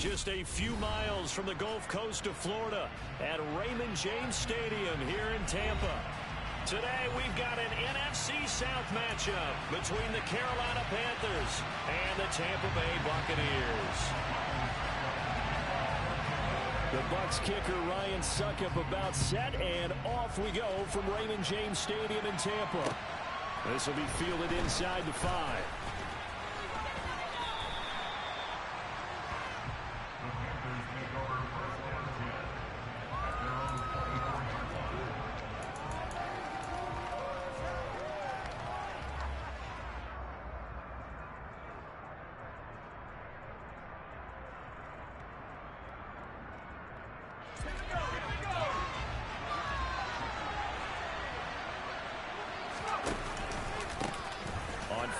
just a few miles from the Gulf Coast of Florida at Raymond James Stadium here in Tampa. Today we've got an NFC South matchup between the Carolina Panthers and the Tampa Bay Buccaneers. The Bucs kicker Ryan Succop about set, and off we go from Raymond James Stadium in Tampa. This will be fielded inside the 5.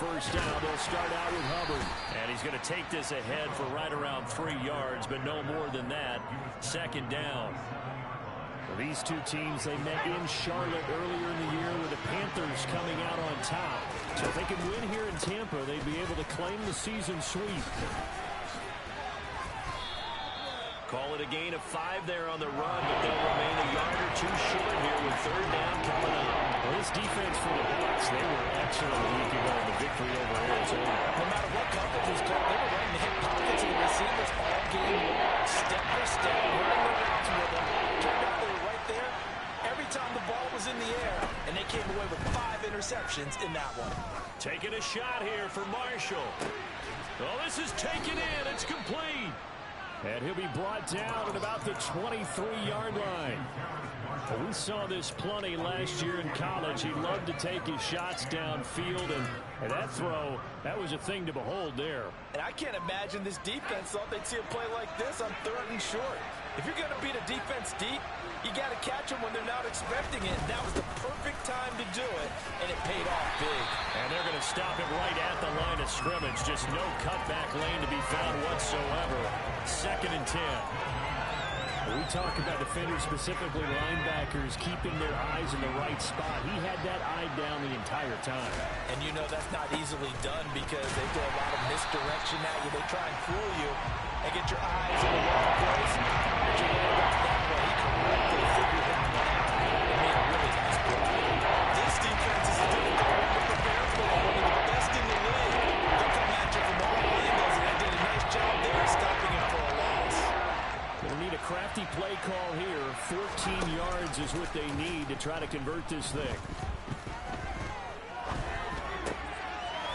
First down, they'll start out with Hubbard. And he's going to take this ahead for right around 3 yards, but no more than that. Second down. Well, these two teams, they met in Charlotte earlier in the year with the Panthers coming out on top. So if they can win here in Tampa, they'd be able to claim the season sweep. Call it a gain of 5 there on the run, but they'll remain a yard or 2 short here with third down coming up. Well, this defense for the Bucs, they were excellent a week ago in the victory over Arizona. No matter what coverage was called, they were running the hit pockets of the receivers all game long. Step by step, running their routes with them. Turned out they were right there every time the ball was in the air, and they came away with 5 interceptions in that one. Taking a shot here for Marshall. Oh, this is taken in. It's complete. And he'll be brought down at about the 23-yard line. Well, we saw this plenty last year in college. He loved to take his shots downfield, and that throw, that was a thing to behold there. And I can't imagine this defense thought they'd see a play like this on 3rd and short. If you're going to beat a defense deep, you got to catch them when they're not expecting it. That was the perfect time to do it, and it paid off big. And they're going to stop it right at the line of scrimmage. Just no cutback lane to be found whatsoever. 2nd and 10. We talk about defenders, specifically linebackers, keeping their eyes in the right spot. He had that eye down the entire time. And you know that's not easily done because they throw a lot of misdirection at you. They try and fool you and get your eyes in the wrong place. But you know that way. He correctly figured that one out and made a really nice play. This defense is a difficult one to prepare for. One of the best in the league. They'll come at you from all angles, and they did a nice job there stopping him for a loss. They'll need a crafty play call here. 14 yards is what they need to try to convert this thing.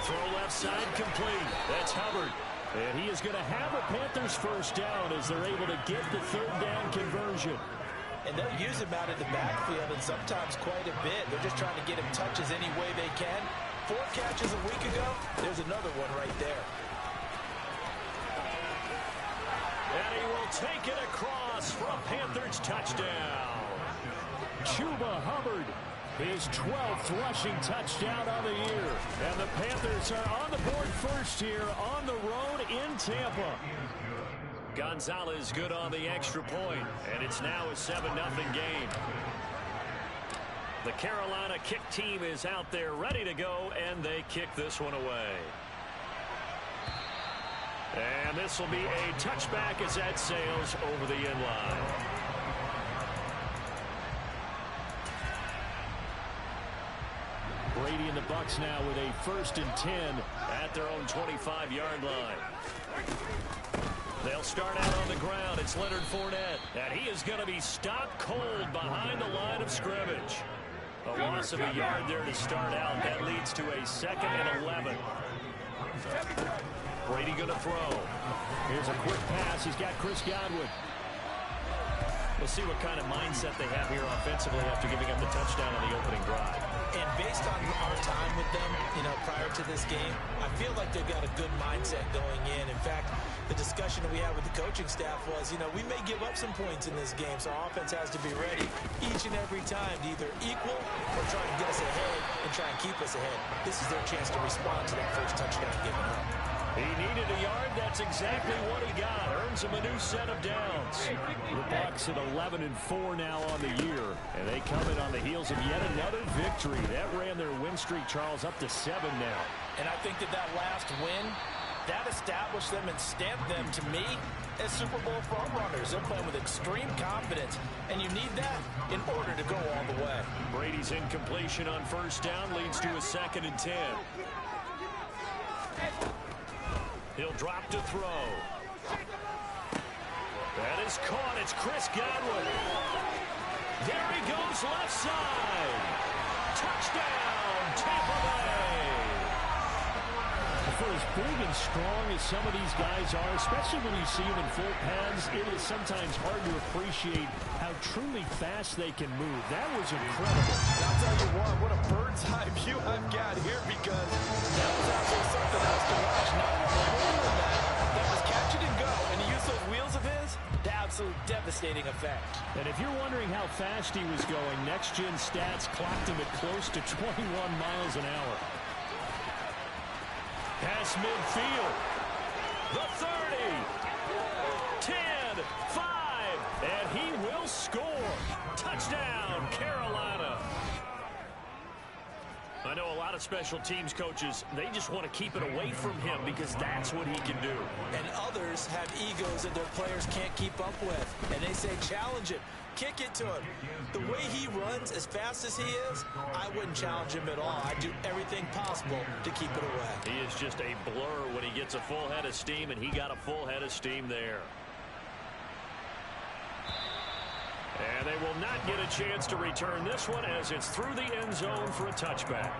Throw left side complete. That's Hubbard. And he is going to have a Panthers first down as they're able to get the 3rd down conversion. And they'll use him out in the backfield, and sometimes quite a bit. They're just trying to get him touches any way they can. 4 catches a week ago. There's another one right there. And he will take it across for a Panthers touchdown. Chuba Hubbard, his 12th rushing touchdown of the year. And the Panthers are on the board first here on the road in Tampa. Gonzalez good on the extra point, and it's now a 7-0 game. The Carolina kick team is out there ready to go, and they kick this one away. And this will be a touchback as that sails over the end line. Brady and the Bucs now with a 1st and 10 at their own 25-yard line. They'll start out on the ground. It's Leonard Fournette. And he is going to be stopped cold behind the line of scrimmage. A loss of a yard there to start out. That leads to a 2nd and 11. Brady going to throw. Here's a quick pass. He's got Chris Godwin. We'll see what kind of mindset they have here offensively after giving up the touchdown on the opening drive. And based on our time with them, prior to this game, I feel like they've got a good mindset going in. In fact, the discussion that we had with the coaching staff was, we may give up some points in this game, so our offense has to be ready each and every time to either equal or try and get us ahead and try and keep us ahead. This is their chance to respond to that first touchdown given up. He needed a yard. That's exactly what he got. Earns him a new set of downs. The Bucs at 11-4 now on the year, and they come in on the heels of yet another victory. That ran their win streak, Charles, up to 7 now. And I think that last win That established them and stamped them, to me, as Super Bowl front runners. They're playing with extreme confidence, and you need that in order to go all the way. Brady's incompletion on first down leads to a 2nd and 10. He'll drop to throw. That is caught. It's Chris Godwin. There he goes, left side. Touchdown, Tampa Bay. For as big and strong as some of these guys are, especially when you see them in full pads, it is sometimes hard to appreciate how truly fast they can move. That was incredible. And I'll tell you what a bird's eye view I've got here, because that was actually something else to watch. Not more than that. That was catch it and go. And he used those wheels of his to absolute devastating effect. And if you're wondering how fast he was going, next-gen stats clocked him at close to 21 miles an hour. Pass midfield. The 30. 10, 5. And he will score. Touchdown, Carolina. I know a lot of special teams coaches, they just want to keep it away from him because that's what he can do. And others have egos that their players can't keep up with. And they say, challenge it. Kick it to him. The way he runs, as fast as he is, I wouldn't challenge him at all. I'd do everything possible to keep it away. He is just a blur when he gets a full head of steam, and he got a full head of steam there. And they will not get a chance to return this one as it's through the end zone for a touchback.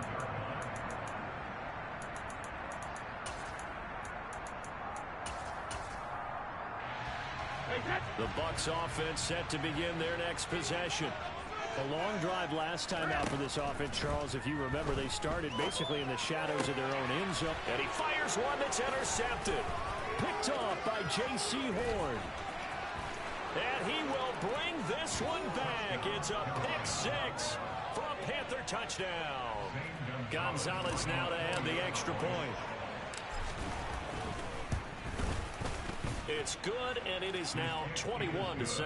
The Bucs offense set to begin their next possession. A long drive last time out for this offense, Charles. If you remember, they started basically in the shadows of their own end zone. And he fires one that's intercepted. Picked off by J.C. Horn. And he will bring this one back. It's a pick six for a Panther touchdown. Gonzalez now to add the extra point. It's good, and it is now 21-7. Next to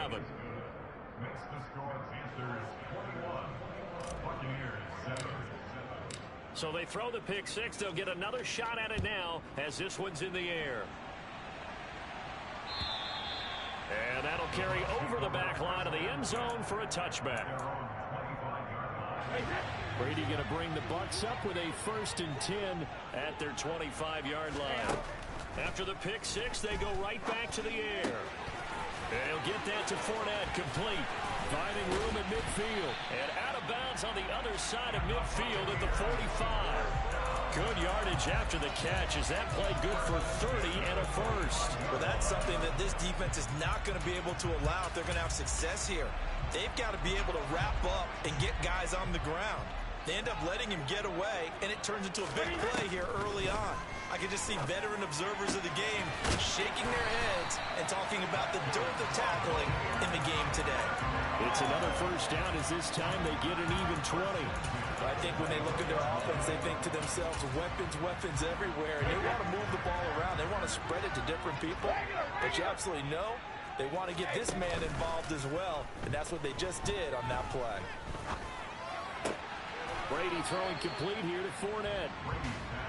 score, Panthers 21, Buccaneers 7. So they throw the pick six. They'll get another shot at it now as this one's in the air. And that'll carry over the back line of the end zone for a touchback. Brady going to bring the Bucs up with a 1st and 10 at their 25-yard line. After the pick six, they go right back to the air. They'll get that to Fournette, complete. Finding room at midfield. And out of bounds on the other side of midfield at the 45. Good yardage after the catch as that play good for 30 and a first. Well, that's something that this defense is not going to be able to allow if they're going to have success here. They've got to be able to wrap up and get guys on the ground. They end up letting him get away, and it turns into a big play here early on. I can just see veteran observers of the game shaking their heads and talking about the dearth of tackling in the game today. It's another first down as this time they get an even 20. I think when they look at their offense, they think to themselves, weapons everywhere, and they want to move the ball around. They want to spread it to different people, but you absolutely know they want to get this man involved as well, and that's what they just did on that play. Brady throwing complete here to Fournette.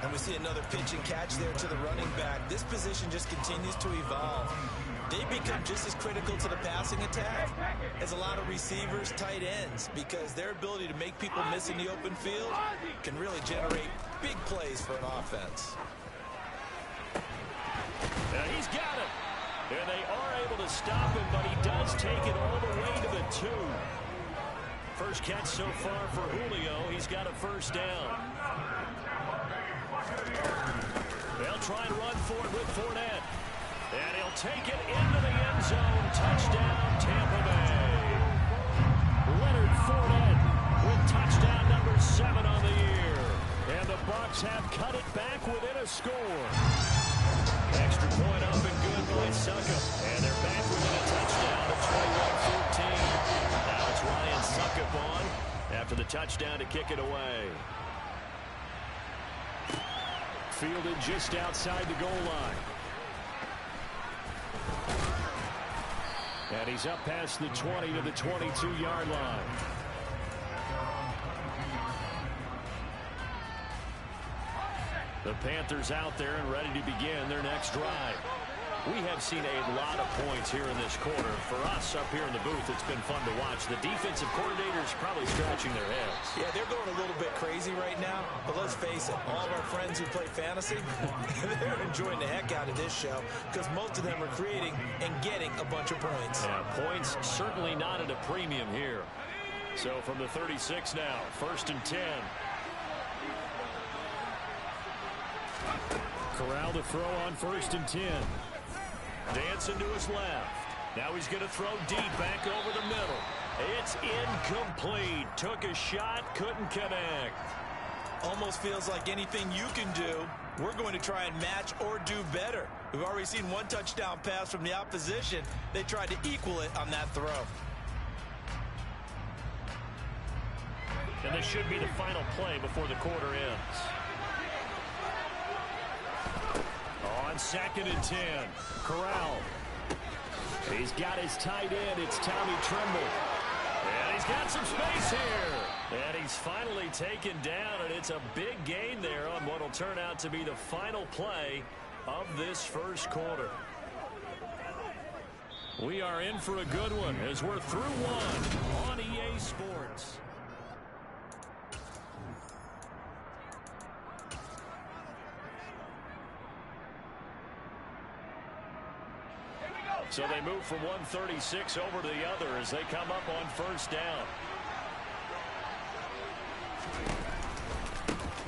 And we see another pitch and catch there to the running back. This position just continues to evolve. They become just as critical to the passing attack as a lot of receivers, tight ends, because their ability to make people miss in the open field can really generate big plays for an offense. Now he's got it. And they are able to stop him, but he does take it all the way to the 2. First catch so far for Julio. He's got a first down. They'll try and run for it with Fournette. And he'll take it into the end zone. Touchdown, Tampa Bay. Leonard Fournette with touchdown number 7 on the year. And the Bucs have cut it back within a score. Extra point up and good by Succop. And they're back within a touchdown at 21-14. Now it's Ryan Succop on after the touchdown to kick it away. Fielded just outside the goal line. And he's up past the 20 to the 22-yard line. The Panthers out there and ready to begin their next drive. We have seen a lot of points here in this quarter. For us up here in the booth, it's been fun to watch. The defensive coordinators probably scratching their heads. Yeah, they're going a little bit crazy right now. But let's face it, all of our friends who play fantasy, they're enjoying the heck out of this show because most of them are creating and getting a bunch of points. Yeah, points certainly not at a premium here. So from the 36 now, 1st and 10. Corral to throw on 1st and 10. Dancing to his left. Now he's going to throw deep back over the middle. It's incomplete. Took a shot, couldn't connect. Almost feels like anything you can do, we're going to try and match or do better. We've already seen one touchdown pass from the opposition. They tried to equal it on that throw. And this should be the final play before the quarter ends. On 2nd and 10, Corral. He's got his tight end. It's Tommy Tremble. And he's got some space here. And he's finally taken down, and it's a big gain there on what will turn out to be the final play of this first quarter. We are in for a good one as we're through one on EA Sports. So they move from 136 over to the other as they come up on 1st down.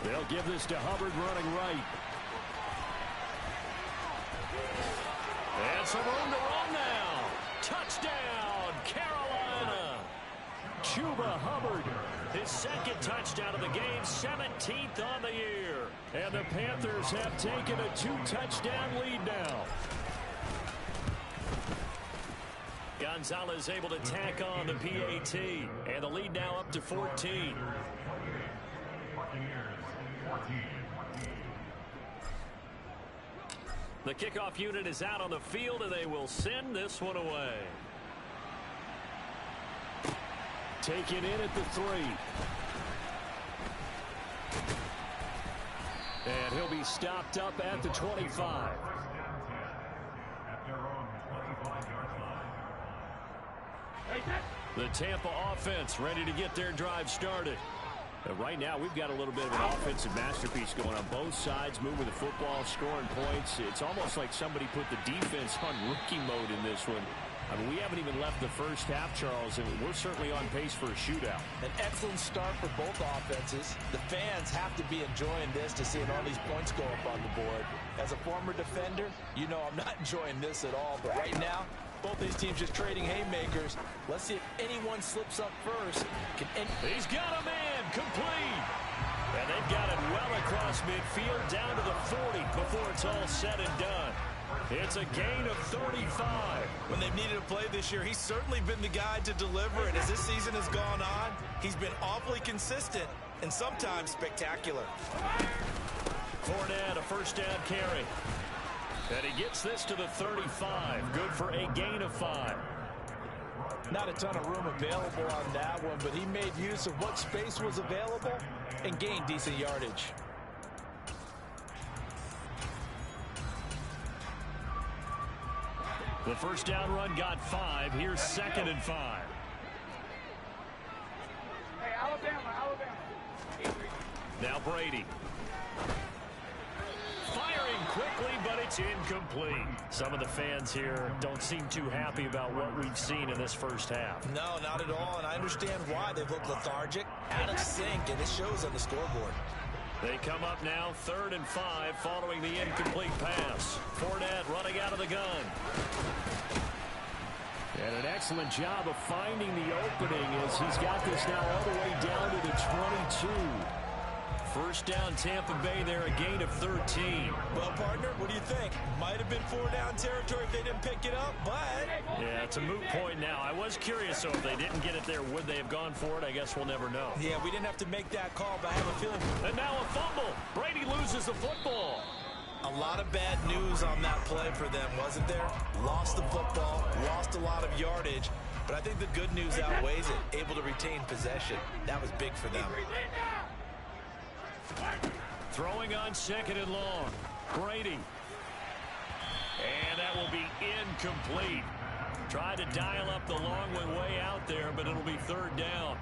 They'll give this to Hubbard running right. And some room to run now. Touchdown, Carolina. Chuba Hubbard, his 2nd touchdown of the game, 17th on the year. And the Panthers have taken a 2-touchdown lead now. Gonzalez able to tack on the PAT, and the lead now up to 14. The kickoff unit is out on the field, and they will send this one away. Taken in at the 3. And he'll be stopped up at the 25. The Tampa offense ready to get their drive started. Right now, we've got a little bit of an offensive masterpiece going on both sides, moving the football, scoring points. It's almost like somebody put the defense on rookie mode in this one. I mean, we haven't even left the first half, Charles, and we're certainly on pace for a shootout. An excellent start for both offenses. The fans have to be enjoying this to seeing all these points go up on the board. As a former defender, you know I'm not enjoying this at all. But right now, both these teams just trading haymakers. Let's see if anyone slips up first. He's got a man complete. And they've got it well across midfield down to the 40 before it's all said and done. It's a gain of 35. When they've needed a play this year, he's certainly been the guy to deliver. And as this season has gone on, he's been awfully consistent and sometimes spectacular. Fournette, a 1st down carry. And he gets this to the 35. Good for a gain of 5. Not a ton of room available on that one, but he made use of what space was available and gained decent yardage. The 1st down run got 5. Here's 2nd and 5. Hey, Alabama. Now Brady. Firing quickly, but it's incomplete. Some of the fans here don't seem too happy about what we've seen in this first half. No, not at all, and I understand why. They've looked lethargic, out of sync, and it shows on the scoreboard. They come up now 3rd and 5 following the incomplete pass. Fournette running out of the gun. And an excellent job of finding the opening as he's got this now all the way down to the 22. 1st down Tampa Bay there, a gain of 13. Well, partner, what do you think? Might have been 4 down territory if they didn't pick it up, but... Yeah, it's a moot point now. I was curious, so if they didn't get it there, would they have gone for it? I guess we'll never know. Yeah, we didn't have to make that call, but I have a feeling... And now a fumble. Brady loses the football. A lot of bad news on that play for them, wasn't there? Lost the football, lost a lot of yardage, but I think the good news outweighs it. Able to retain possession. That was big for them. Throwing on 2nd and long. Brady. And that will be incomplete. Tried to dial up the long way out there, but it'll be 3rd down.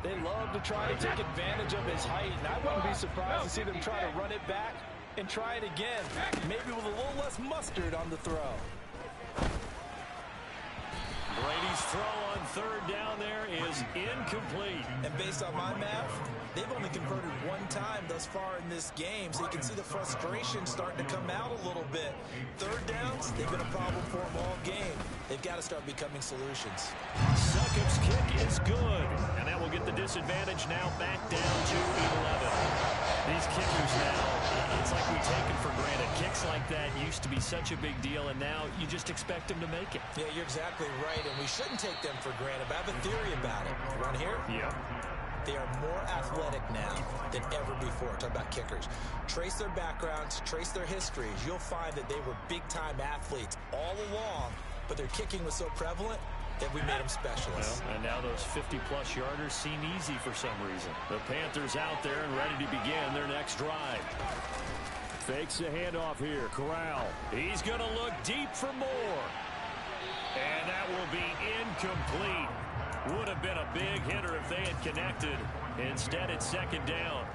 They love to try to take advantage of his height, and I wouldn't be surprised to see them try to run it back and try it again, maybe with a little less mustard on the throw. Brady's throw on 3rd down there is incomplete. And based on my math, they've only converted 1 time thus far in this game, so you can see the frustration starting to come out a little bit. 3rd downs, they've been a problem for them all game. They've got to start becoming solutions. Succop's kick is good, and that will get the disadvantage now back down to 11. These kickers now, it's like we take them for granted. Kicks like that used to be such a big deal, and now you just expect them to make it. Yeah, you're exactly right, and we shouldn't take them for granted, but I have a theory about it. You want to hear? Yeah. They are more athletic now than ever before. Talk about kickers. Trace their backgrounds, trace their histories. You'll find that they were big-time athletes all along, but their kicking was so prevalent that we made them specialists. Well, and now those 50-plus yarders seem easy for some reason. The Panthers out there and ready to begin their next drive. Fakes the handoff here. Corral. He's going to look deep for more. And that will be incomplete. Would have been a big hitter if they had connected. Instead, it's 2nd down.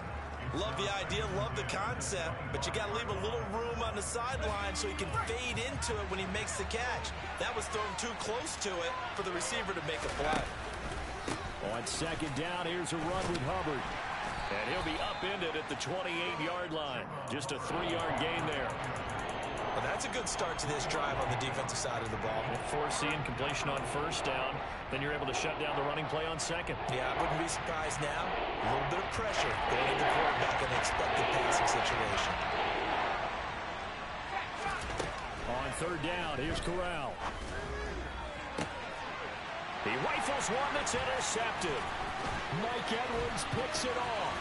Love the idea, love the concept, but you got to leave a little room on the sideline so he can fade into it when he makes the catch. That was thrown too close to it for the receiver to make a play. On 2nd down, here's a run with Hubbard. And he'll be upended at the 28-yard line. Just a 3-yard gain there. Well, that's a good start to this drive on the defensive side of the ball. Forcing completion on 1st down. Then you're able to shut down the running play on 2nd. Yeah, I wouldn't be surprised now. A little bit of pressure going into the quarterback in an expected passing situation. On 3rd down, here's Corral. He rifles one that's intercepted. Mike Edwards picks it off.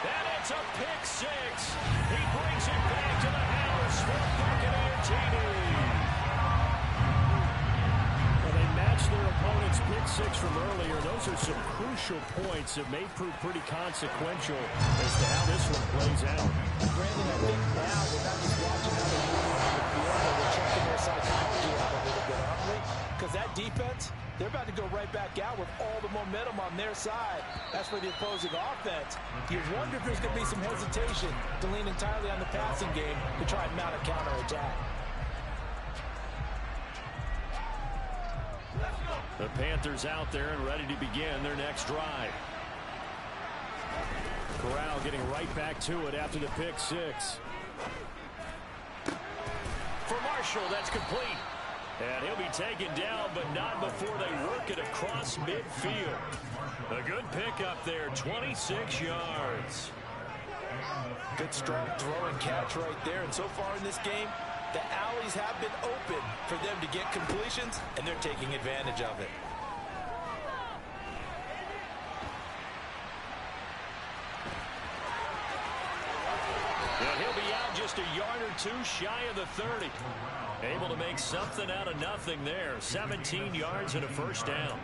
And it's a pick 6. He brings it back to the house for Buccaneer TD. Well, they matched their opponent's pick 6 from earlier. Those are some crucial points that may prove pretty consequential as to how this one plays out. Brandon, I think now we're not just watching how they're moving on the field, but we're checking their psychology out a little bit, aren't we? Because that defense, they're about to go right back out with all the momentum on their side. That's for the opposing offense. You wonder if there's going to be some hesitation to lean entirely on the passing game to try and mount a counterattack. The Panthers out there and ready to begin their next drive. Corral getting right back to it after the pick 6. For Marshall, that's complete. And he'll be taken down, but not before they work it across midfield. A good pickup there, 26 yards. Good strong throw and catch right there. And so far in this game, the alleys have been open for them to get completions, and they're taking advantage of it. And he'll be out just a yard or 2 shy of the 30. Able to make something out of nothing there. 17 yards and a 1st down.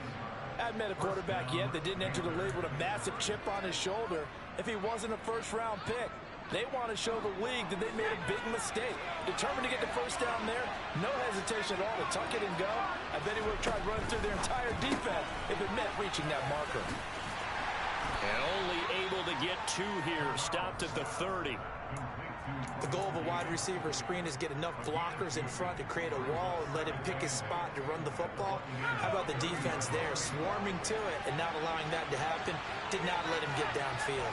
I haven't met a quarterback yet that didn't enter the league with a massive chip on his shoulder if he wasn't a 1st-round pick. They want to show the league that they made a big mistake. Determined to get the 1st down there, no hesitation at all to tuck it and go. I bet he would have tried running through their entire defense if it meant reaching that marker. And only able to get 2 here. Stopped at the 30. The goal of a wide receiver screen is get enough blockers in front to create a wall and let him pick his spot to run the football. How about the defense there, swarming to it and not allowing that to happen? Did not let him get downfield.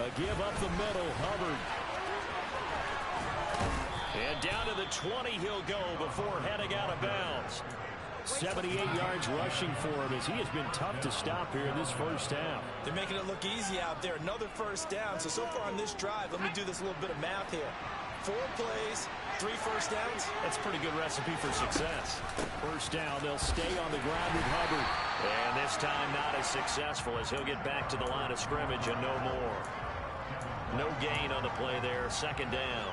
A give up the middle, Hubbard. And down to the 20 he'll go before heading out of bounds. 78 yards rushing for him as he has been tough to stop here in this 1st half. They're making it look easy out there. Another 1st down. So far on this drive, let me do this little bit of math here. 4 plays, 3 1st downs. That's a pretty good recipe for success. 1st down, they'll stay on the ground with Hubbard. And this time not as successful as he'll get back to the line of scrimmage and no more. No gain on the play there. 2nd down.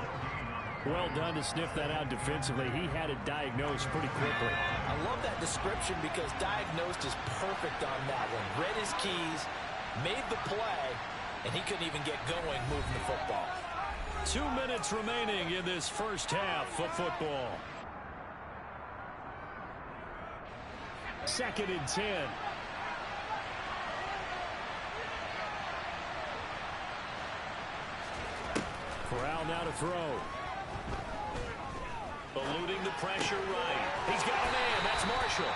Well done to sniff that out defensively. He had it diagnosed pretty quickly. I love that description because diagnosed is perfect on that one. Read his keys, made the play, and he couldn't even get going moving the football. 2 minutes remaining in this first half of football. 2nd and 10. Corral now to throw. Eluding the pressure right. He's got a man. That's Marshall.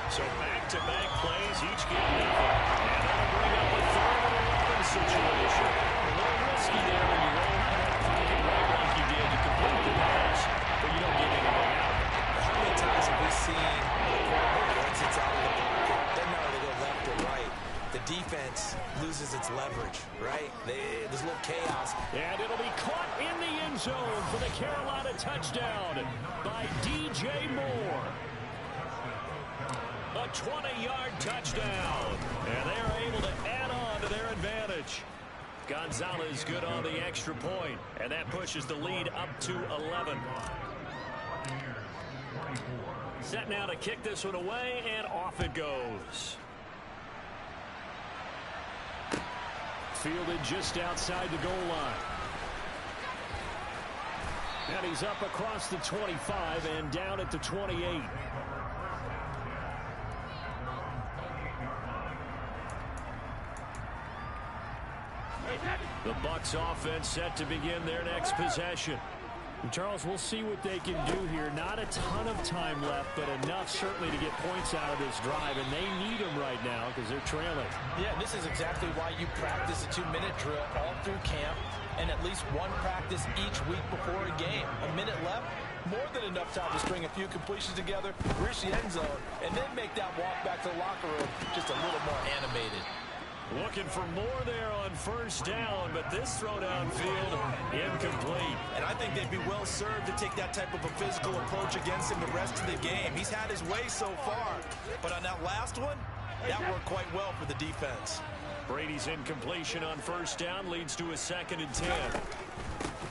So back-to-back plays, each get nothing. And that'll bring up a 3rd and 11 situation. A little risky there when you roll out that pocket right like you did to complete the pass, but you don't get anything out of it. How many times have we seen the quarterback once it's out of the pocket, doesn't matter they go left or right, the defense loses its leverage, right? There's a little chaos. And it'll be caught in the end zone for the Carolina touchdown by DJ Moore. A 20-yard touchdown. And they are able to add on to their advantage. Gonzalez good on the extra point. And that pushes the lead up to 11. Set now to kick this one away, and off it goes. Fielded just outside the goal line. And he's up across the 25 and down at the 28. The Bucs offense set to begin their next possession. And Charles, we'll see what they can do here. Not a ton of time left, but enough certainly to get points out of this drive, and they need them right now because they're trailing. Yeah, this is exactly why you practice a 2-minute drill all through camp and at least one practice each week before a game. A minute left, more than enough time to string a few completions together, reach the end zone, and then make that walk back to the locker room just a little more animated. Looking for more there on 1st down, but this throw downfield incomplete. And I think they'd be well served to take that type of a physical approach against him the rest of the game. He's had his way so far, but on that last one, that worked quite well for the defense. Brady's incompletion on 1st down leads to a 2nd and 10.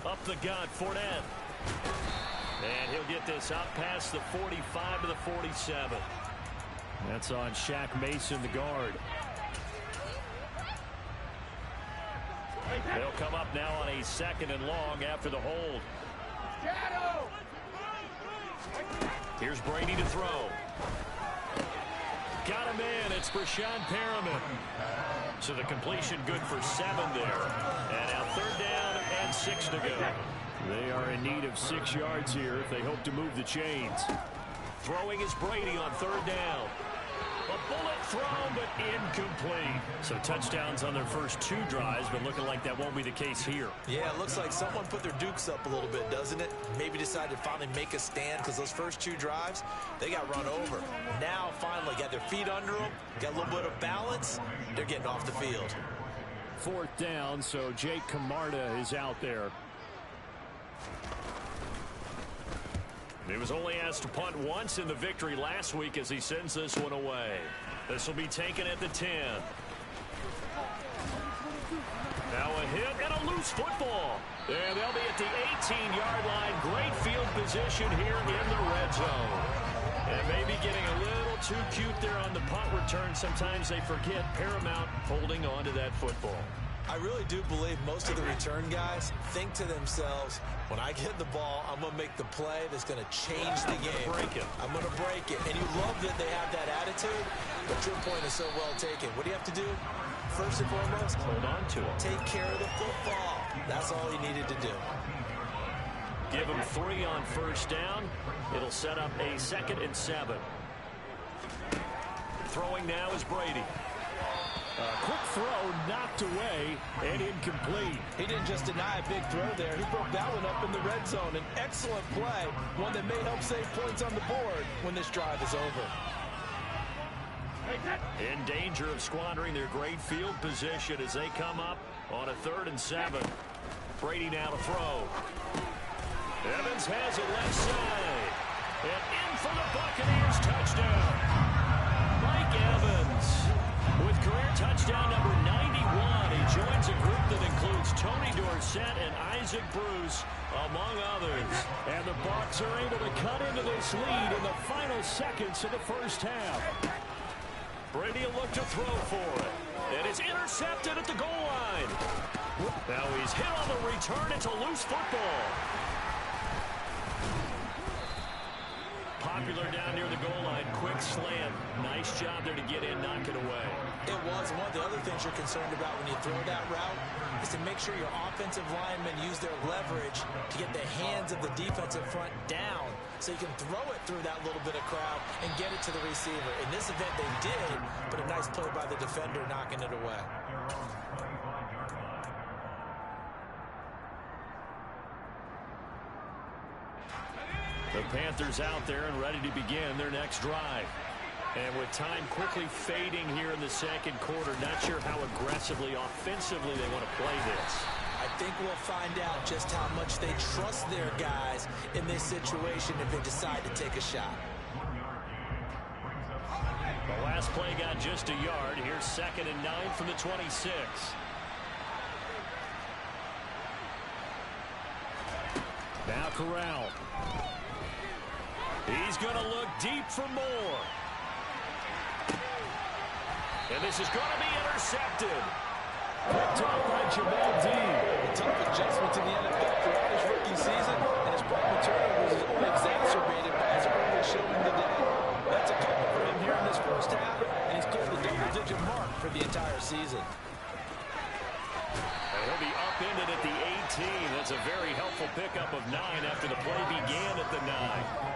Up the gut, Fournette. And he'll get this up past the 45 to the 47. That's on Shaq Mason, the guard. They'll come up now on a 2nd and long after the hold. Here's Brady to throw. Got a man. It's Brashad Perriman. So the completion good for 7 there. And now 3rd down and 6 to go. They are in need of 6 yards here if they hope to move the chains. Throwing is Brady on 3rd down. A bullet thrown, but incomplete. So touchdowns on their first 2 drives, but looking like that won't be the case here. Yeah, it looks like someone put their dukes up a little bit, doesn't it? Maybe decided to finally make a stand because those first 2 drives, they got run over. Now, finally, got their feet under them, got a little bit of balance. They're getting off the field. 4th down, so Jake Camarda is out there. He was only asked to punt once in the victory last week as he sends this one away. This will be taken at the 10. Now a hit and a loose football. And they'll be at the 18-yard line. Great field position here in the red zone. And maybe getting a little too cute there on the punt return. Sometimes they forget Paramount holding on to that football. I really do believe most of the return guys think to themselves, when I get the ball, I'm going to make the play that's going to change the game. I'm going to break it. And you love that they have that attitude, but your point is so well taken. What do you have to do? First and foremost, hold on to it. Take care of the football. That's all he needed to do. Give him 3 on 1st down. It'll set up a 2nd and 7. Throwing now is Brady. Quick throw knocked away and incomplete. He didn't just deny a big throw there. He broke that one up in the red zone. An excellent play, one that may help save points on the board when this drive is over. In danger of squandering their great field position as they come up on a 3rd and 7. Brady now to throw. Evans has it left side. And in for the Buccaneers touchdown. Mike Evans. With career touchdown number 91, he joins a group that includes Tony Dorsett and Isaac Bruce, among others. And the Bucs are able to cut into this lead in the final seconds of the first half. Brady will look to throw for it. And it's intercepted at the goal line. Now he's hit on the return. It's a loose football. Popular down near the goal line. Quick slam. Nice job there to get in, knock it away. It was. One of the other things you're concerned about when you throw that route is to make sure your offensive linemen use their leverage to get the hands of the defensive front down so you can throw it through that little bit of crowd and get it to the receiver. In this event, they did, but a nice play by the defender knocking it away. The Panthers out there and ready to begin their next drive. And with time quickly fading here in the second quarter, not sure how aggressively, offensively they want to play this. I think we'll find out just how much they trust their guys in this situation if they decide to take a shot. The last play got just a yard. Here's 2nd and 9 from the 26. Now Corral. He's going to look deep for more. And this is going to be intercepted. Picked off by Jamal Dean. A tough adjustment to the NFL throughout his rookie season, and his problem turnovers is only exacerbated by his early showing today. That's a couple for him here in this first half, and he's cleared the double-digit mark for the entire season. And he'll be upended at the 18. That's a very helpful pickup of 9 after the play began at the 9.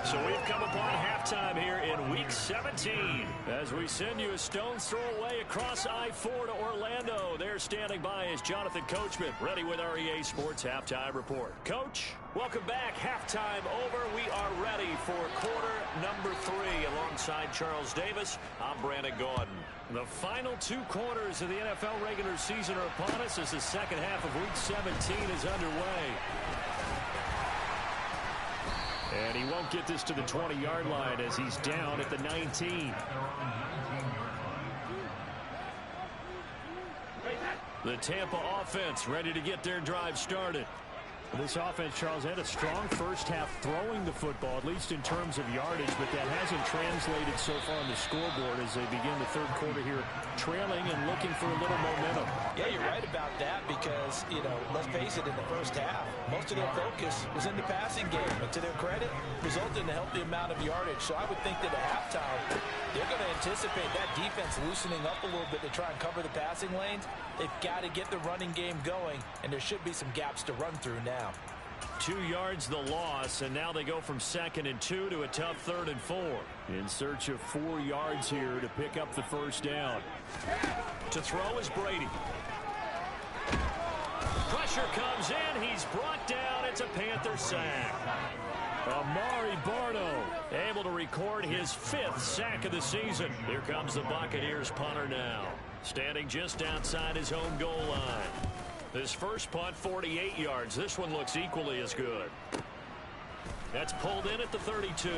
So we've come upon halftime here in Week 17 as we send you a stone's throw away across I-4 to Orlando. There standing by is Jonathan Coachman, ready with REA Sports Halftime Report. Coach, welcome back. Halftime over. We are ready for quarter number 3. Alongside Charles Davis, I'm Brandon Gordon. The final 2 quarters of the NFL regular season are upon us as the second half of Week 17 is underway. And he won't get this to the 20-yard line as he's down at the 19. The Tampa offense ready to get their drive started. This offense, Charles, had a strong first half throwing the football, at least in terms of yardage, but that hasn't translated so far on the scoreboard as they begin the third quarter here, trailing and looking for a little momentum. Yeah, you're right about that because, you know, let's face it, in the first half, most of their focus was in the passing game. And to their credit, resulted in a healthy amount of yardage. So I would think that at halftime, they're going to anticipate that defense loosening up a little bit to try and cover the passing lanes. They've got to get the running game going, and there should be some gaps to run through now. 2 yards the loss, and now they go from 2nd and 2 to a tough 3rd and 4. In search of 4 yards here to pick up the first down. To throw is Brady. Pressure comes in. He's brought down. It's a Panther sack. Amari Barno able to record his 5th sack of the season. Here comes the Buccaneers punter now. Standing just outside his home goal line. His first punt, 48 yards. This one looks equally as good. That's pulled in at the 32.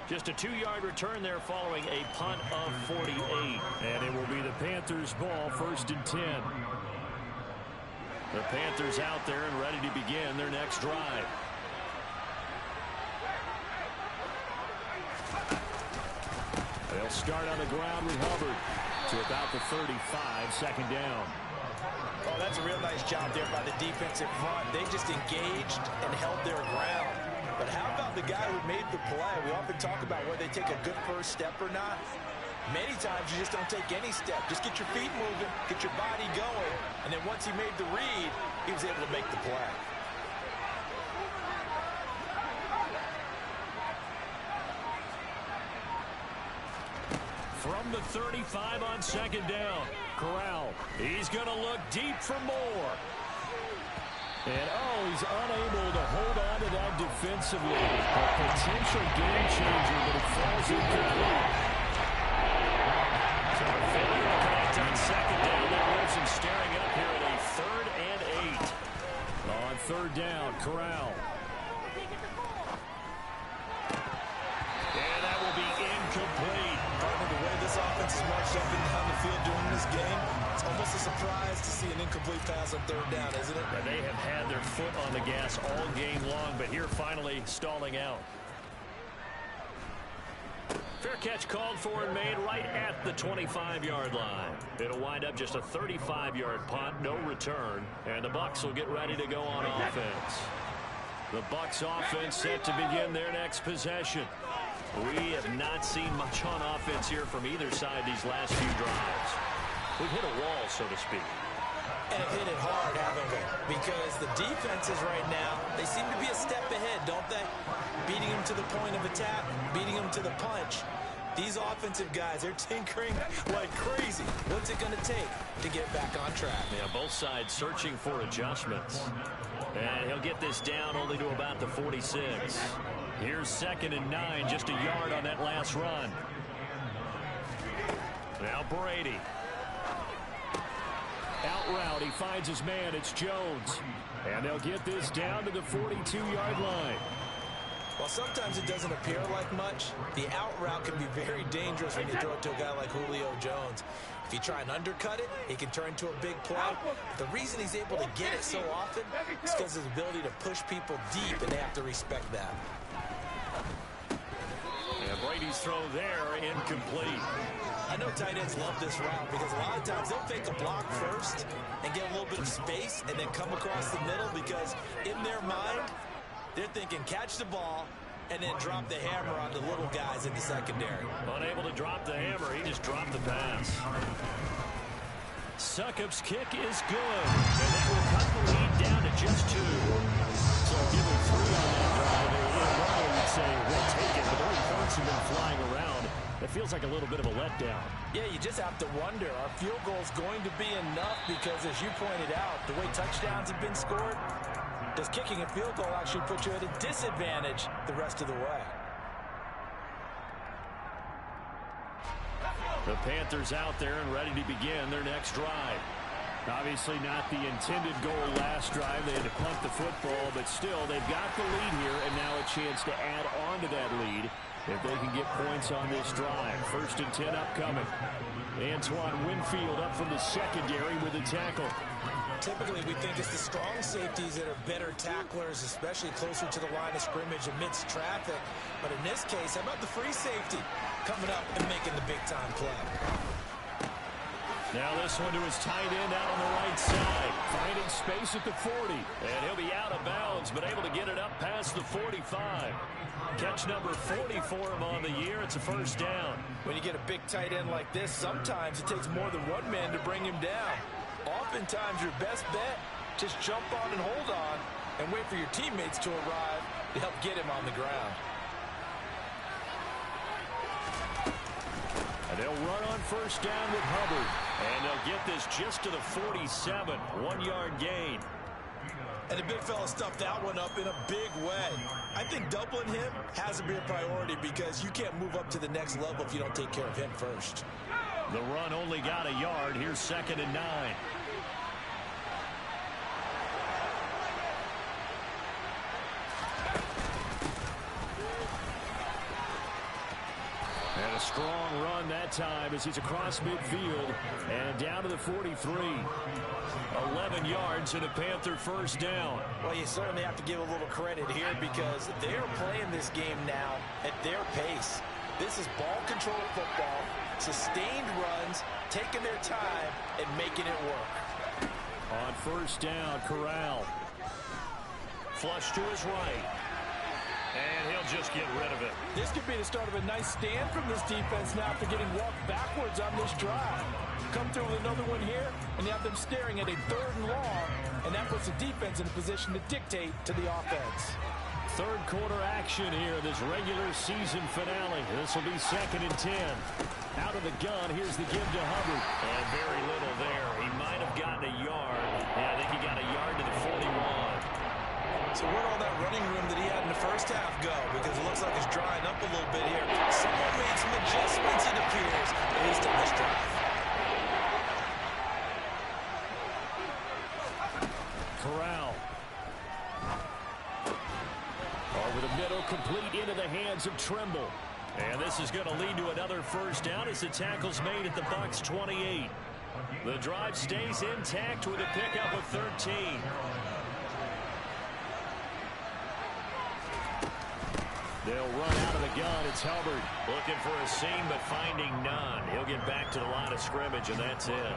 Just a 2-yard return there following a punt of 48. And it will be the Panthers' ball, 1st and 10. The Panthers out there and ready to begin their next drive. They'll start on the ground with Hubbard to about the 35, 2nd down. Oh, that's a real nice job there by the defensive front. They just engaged and held their ground. But how about the guy who made the play? We often talk about whether they take a good first step or not. Many times you just don't take any step. Just get your feet moving, get your body going, and then once he made the read, he was able to make the play. From the 35 on 2nd down, Corral. He's going to look deep for more. And, he's unable to hold on to that defensively. A potential game changer, but it falls incomplete. So a failure to connect on 2nd down. That leaves him staring up here at a 3rd and 8. On 3rd down, Corral. And that will be incomplete. The way early pass on third down, isn't it? Yeah, they have had their foot on the gas all game long, but here finally stalling out. Fair catch called for and made right at the 25-yard line. It'll wind up just a 35-yard punt, no return, and the Bucs will get ready to go on offense. The Bucs offense set to begin their next possession. We have not seen much on offense here from either side these last few drives. We've hit a wall, so to speak. And have hit it hard, haven't we? Because the defenses right now, they seem to be a step ahead, don't they? Beating them to the point of attack, beating them to the punch. These offensive guys, they're tinkering like crazy. What's it going to take to get back on track? Yeah, both sides searching for adjustments. And he'll get this down only to about the 46. Here's 2nd and 9, just a yard on that last run. Now Brady. Out route, he finds his man, it's Jones. And they'll get this down to the 42-yard line. Well, sometimes it doesn't appear like much. The out route can be very dangerous when you throw it to a guy like Julio Jones. If you try and undercut it, it can turn into a big play. The reason he's able to get it so often is because of his ability to push people deep, and they have to respect that. And Brady's throw there, incomplete. I know tight ends love this route because a lot of times they'll fake a block first and get a little bit of space and then come across the middle because in their mind, they're thinking catch the ball and then drop the hammer on the little guys in the secondary. Unable to drop the hammer, he just dropped the pass. Succop's kick is good, and that will cut the lead down to just 2. So given 3 on that drive, normally we'd say we'll take it, but the way points have been flying around, it feels like a little bit of a letdown. Yeah, you just have to wonder, are field goals going to be enough? Because as you pointed out, the way touchdowns have been scored, does kicking a field goal actually put you at a disadvantage the rest of the way? The Panthers out there and ready to begin their next drive. Obviously not the intended goal last drive. They had to punt the football, but still they've got the lead here and now a chance to add on to that lead if they can get points on this drive. 1st and 10 upcoming. Antoine Winfield up from the secondary with a tackle. Typically, we think it's the strong safeties that are better tacklers, especially closer to the line of scrimmage amidst traffic. But in this case, how about the free safety coming up and making the big-time play? Now this one to his tight end out on the right side. Finding space at the 40. And he'll be out of bounds, but able to get it up past the 45. Catch number 40 for him on the year. It's a 1st down. When you get a big tight end like this, sometimes it takes more than one man to bring him down. Oftentimes, your best bet, just jump on and hold on and wait for your teammates to arrive to help get him on the ground. And they'll run on 1st down with Hubbard. And they'll get this just to the 47. 1-yard gain. And the big fella stuffed that one up in a big way. I think doubling him has to be a priority because you can't move up to the next level if you don't take care of him first. The run only got a yard. Here's 2nd and 9. And a strong run that time as he's across midfield and down to the 43. 11 yards and a Panther 1st down. Well, you certainly have to give a little credit here because they're playing this game now at their pace. This is ball control football, sustained runs, taking their time and making it work. On 1st down, Corral. Flush to his right. And he'll just get rid of it. This could be the start of a nice stand from this defense now after getting walked backwards on this drive. Come through with another one here, and you have them staring at a 3rd and long, and that puts the defense in a position to dictate to the offense. 3rd quarter action here, this regular season finale. This will be 2nd and 10. Out of the gun, here's the give to Hubbard. And very little there. He might have gotten a yard. Yeah, I think he got a yard to the 41. So where'd all that running room that he had in the 1st half go? Because it looks like it's drying up a little bit here. Someone made some adjustments, it appears, at least on this drive. Corral. Over the middle, complete into the hands of Trimble. And this is going to lead to another 1st down as the tackle's made at the Bucs 28. The drive stays intact with a pickup of 13. They'll run out of the gun. It's Hubbard looking for a seam but finding none. He'll get back to the line of scrimmage, and that's it.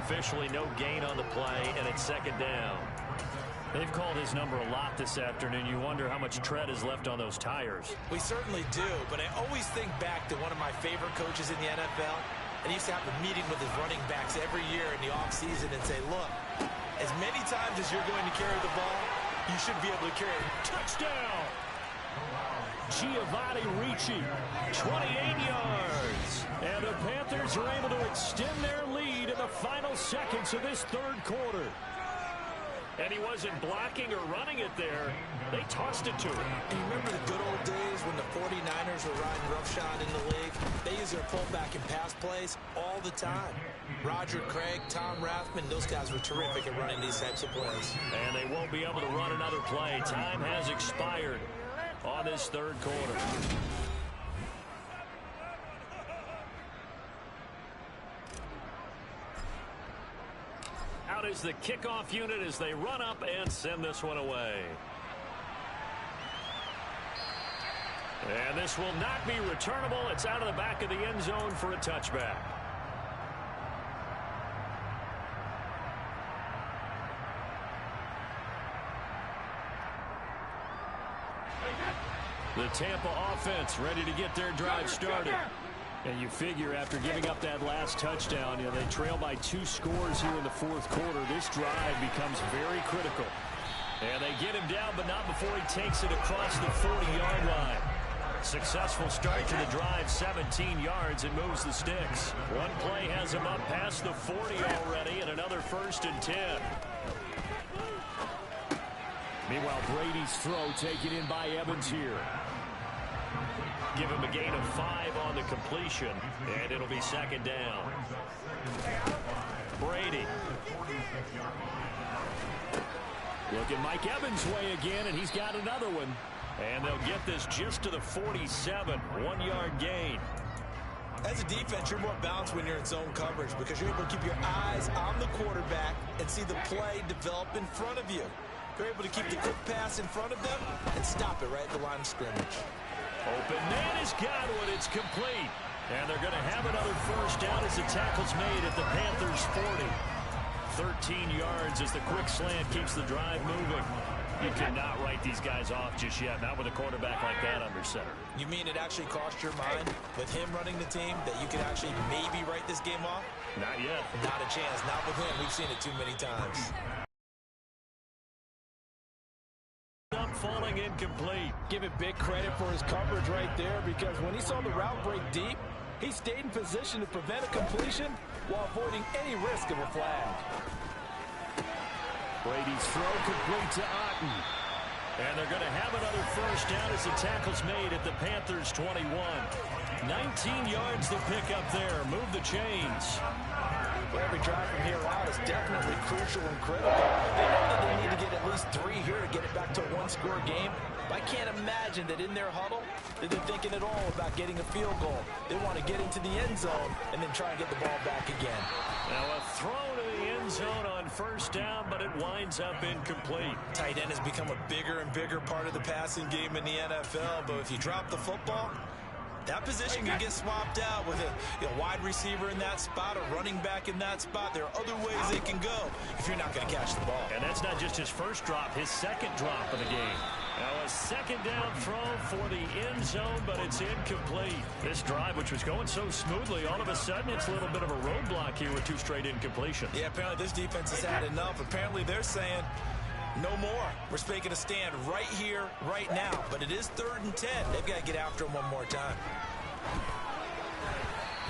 Officially no gain on the play, and it's second down. They've called his number a lot this afternoon. You wonder how much tread is left on those tires. We certainly do, but I always think back to one of my favorite coaches in the NFL. And he used to have a meeting with his running backs every year in the offseason and say, look, as many times as you're going to carry the ball, you should be able to carry it. Touchdown! Giovanni Ricci, 28 yards. And the Panthers are able to extend their lead in the final seconds of this third quarter. And he wasn't blocking or running it there. They tossed it to him. And you remember the good old days when the 49ers were riding roughshod in the league? They used their fullback in pass plays all the time. Roger Craig, Tom Rathman, those guys were terrific at running these types of plays. And they won't be able to run another play. Time has expired on this third quarter. Out is the kickoff unit as they run up and send this one away. And this will not be returnable. It's out of the back of the end zone for a touchback. The Tampa offense ready to get their drive started. And you figure after giving up that last touchdown, they trail by 2 scores here in the fourth quarter. This drive becomes very critical. And they get him down, but not before he takes it across the 40-yard line. Successful start to the drive, 17 yards, and moves the sticks. One play has him up past the 40 already, and another 1st and 10. Meanwhile, Brady's throw taken in by Evans here. Give him a gain of 5 on the completion, and it'll be second down. Brady. Looking Mike Evans' way again, and he's got another one. And they'll get this just to the 47, 1-yard gain. As a defense, you're more balanced when you're in zone coverage because you're able to keep your eyes on the quarterback and see the play develop in front of you. You're able to keep the quick pass in front of them and stop it right at the line of scrimmage. Open man has got one. It's complete. And they're going to have another first down as the tackle's made at the Panthers' 40. 13 yards as the quick slant keeps the drive moving. You cannot write these guys off just yet, not with a quarterback like that under center. You mean it actually crossed your mind with him running the team that you could actually maybe write this game off? Not yet. Not a chance. Not with him. We've seen it too many times. Falling incomplete. Give it big credit for his coverage right there because when he saw the route break deep, he stayed in position to prevent a completion while avoiding any risk of a flag. Brady's throw complete to Otten. And they're going to have another first down as the tackle's made at the Panthers' 21. 19 yards to pick up there. Move the chains. Well, every drive from here out is definitely crucial and critical. They know that they need to get at least 3 here to get it back to a 1-score game. But I can't imagine that in their huddle that they're thinking at all about getting a field goal. They want to get into the end zone and then try and get the ball back again. Now a throw to the end zone on first down, but it winds up incomplete. Tight end has become a bigger and bigger part of the passing game in the NFL. But if you drop the football, that position can get swapped out with a wide receiver in that spot, a running back in that spot. There are other ways they can go if you're not going to catch the ball. And that's not just his first drop, his second drop of the game. Now a second down throw for the end zone, but it's incomplete. This drive, which was going so smoothly, all of a sudden it's a little bit of a roadblock here with 2 straight incompletions. Yeah, apparently this defense has had enough. Apparently they're saying, no more. We're making a stand right here, right now. But it is 3rd and 10. They've got to get after him one more time.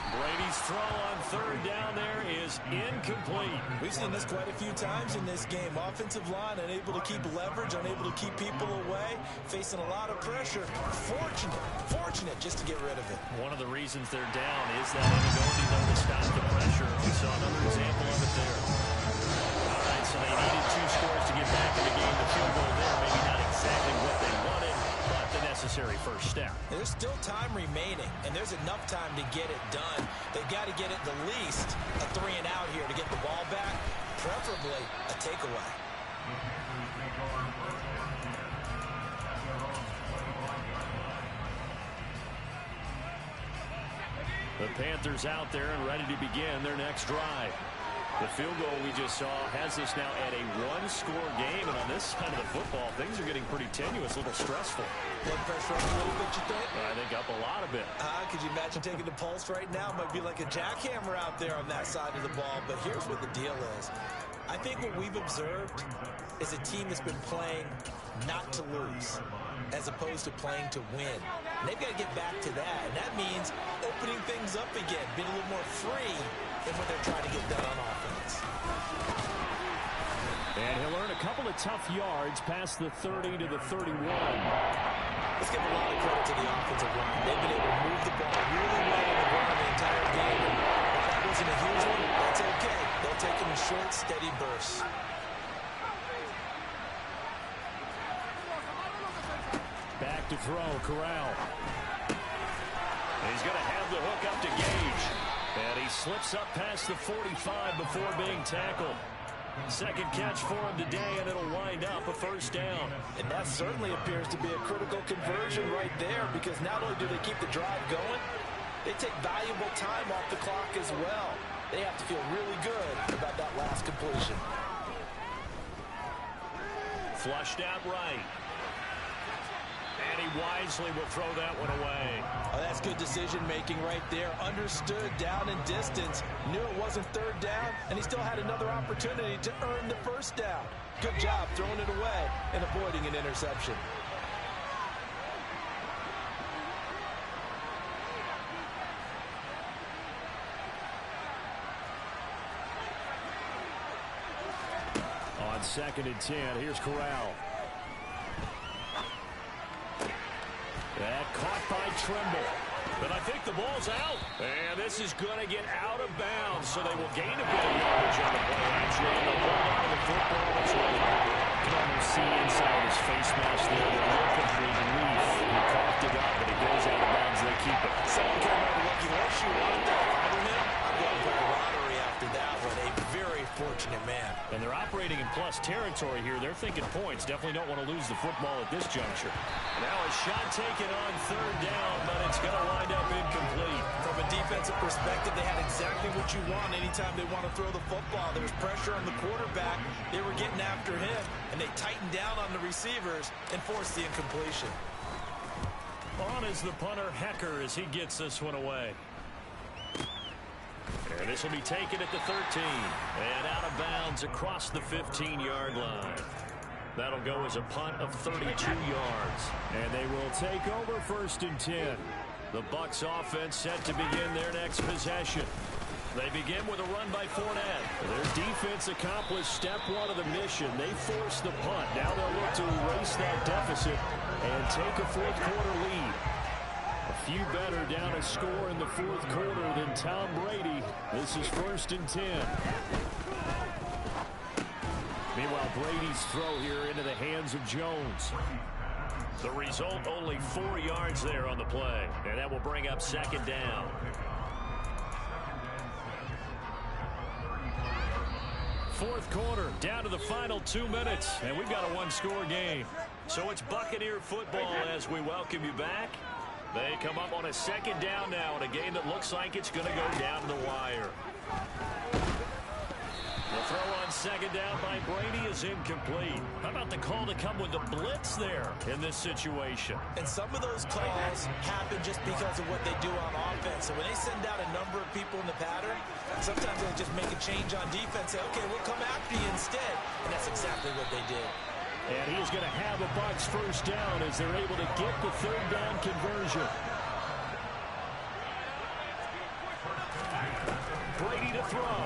Brady's throw on 3rd down there is incomplete. We've seen this quite a few times in this game. Offensive line unable to keep leverage, unable to keep people away, facing a lot of pressure. Fortunate just to get rid of it. One of the reasons they're down is that inability to stop the pressure. We saw another example of it there. All right, so they needed 2 scores to get back in the game. The field goal there, maybe not exactly what they wanted, but the necessary first step. There's still time remaining, and there's enough time to get it done. They've got to get it the least a 3 and out here to get the ball back, preferably a takeaway. The Panthers out there and ready to begin their next drive. The field goal we just saw has us now at a 1-score game, and on this side of the football, things are getting pretty tenuous, a little stressful. Blood pressure up a little bit, you think? I think up a lot of it. Could you imagine taking the pulse right now? Might be like a jackhammer out there on that side of the ball, but here's what the deal is. I think what we've observed is a team that's been playing not to lose, as opposed to playing to win. And they've got to get back to that, and that means opening things up again, being a little more free than when they're trying to get done on offense. And he'll earn a couple of tough yards past the 30 to the 31. Let's give a lot of credit to the offensive line. They've been able to move the ball really well on the ground the entire game. And while that wasn't a huge one, that's okay. They'll take them in short, steady bursts. Back to throw, Corral. He's going to have the hook up to Gage. And he slips up past the 45 before being tackled. Second catch for him today, and it'll wind up a first down. And that certainly appears to be a critical conversion right there, because not only do they keep the drive going, they take valuable time off the clock as well. They have to feel really good about that last completion. Flushed out right. And he wisely will throw that one away. Oh, that's good decision-making right there. Understood down and distance. Knew it wasn't third down, and he still had another opportunity to earn the first down. Good job throwing it away and avoiding an interception. On 2nd and 10, here's Corral. That caught by Trimble. But I think the ball's out. And this is going to get out of bounds, so they will gain a bit of yardage on the play action. They'll hold on to the football. That's right. You can almost see inside his face mask there the look of relief. He coughed it up, but it goes out of bounds. They keep it. Someone came out of lucky horseshoe on that. Under him, I'm going to put a lottery after that one. A very fortunate man. And they're operating in plus territory here. They're thinking points. Definitely don't want to lose the football at this juncture. Now a shot taken on 3rd down, but it's going to wind up incomplete. From a defensive perspective, they had exactly what you want anytime they want to throw the football. There was pressure on the quarterback. They were getting after him, and they tightened down on the receivers and forced the incompletion. On is the punter, Hecker, as he gets this one away. And this will be taken at the 13. And out of bounds across the 15-yard line. That'll go as a punt of 32 yards. And they will take over 1st and 10. The Bucs offense set to begin their next possession. They begin with a run by Fournette. Their defense accomplished step 1 of the mission. They forced the punt. Now they'll look to erase that deficit and take a 4th quarter lead. A few better down a score in the 4th quarter than Tom Brady. This is 1st and 10. Meanwhile, Brady's throw here into the hands of Jones. The result, only 4 yards there on the play. And that will bring up 2nd down. 4th quarter, down to the final 2 minutes. And we've got a 1-score game. So it's Buccaneer football as we welcome you back. They come up on a 2nd down now in a game that looks like it's going to go down the wire. The throw on 2nd down by Brady is incomplete. How about the call to come with the blitz there in this situation? And some of those calls happen just because of what they do on offense. So when they send out a number of people in the pattern, sometimes they'll just make a change on defense. Say, okay, we'll come after you instead. And that's exactly what they did. And he's going to have a Bucs 1st down as they're able to get the 3rd down conversion. Brady to throw.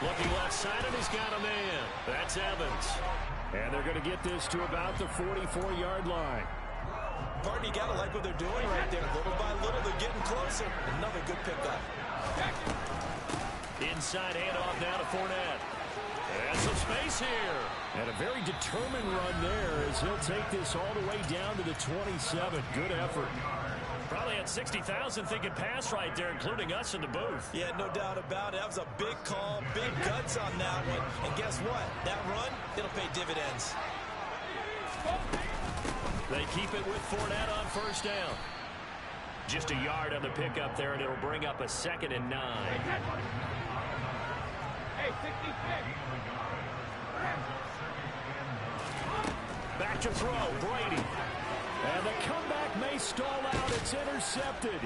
Looking left side, and he's got a man. That's Evans. And they're going to get this to about the 44-yard line. Pardon, you got to like what they're doing right there. Little by little, they're getting closer. Another good pickup. Inside handoff now to Fournette. And some space here. And a very determined run there as he'll take this all the way down to the 27. Good effort. Probably had 60,000 thinking pass right there, including us in the booth. Yeah, no doubt about it. That was a big call, big guts on that one. And guess what? That run, it'll pay dividends. They keep it with Fournette on first down. Just a yard on the pickup there, and it'll bring up a 2nd and 9. Hey, 66. Back to throw, Brady. And the comeback may stall out. It's intercepted.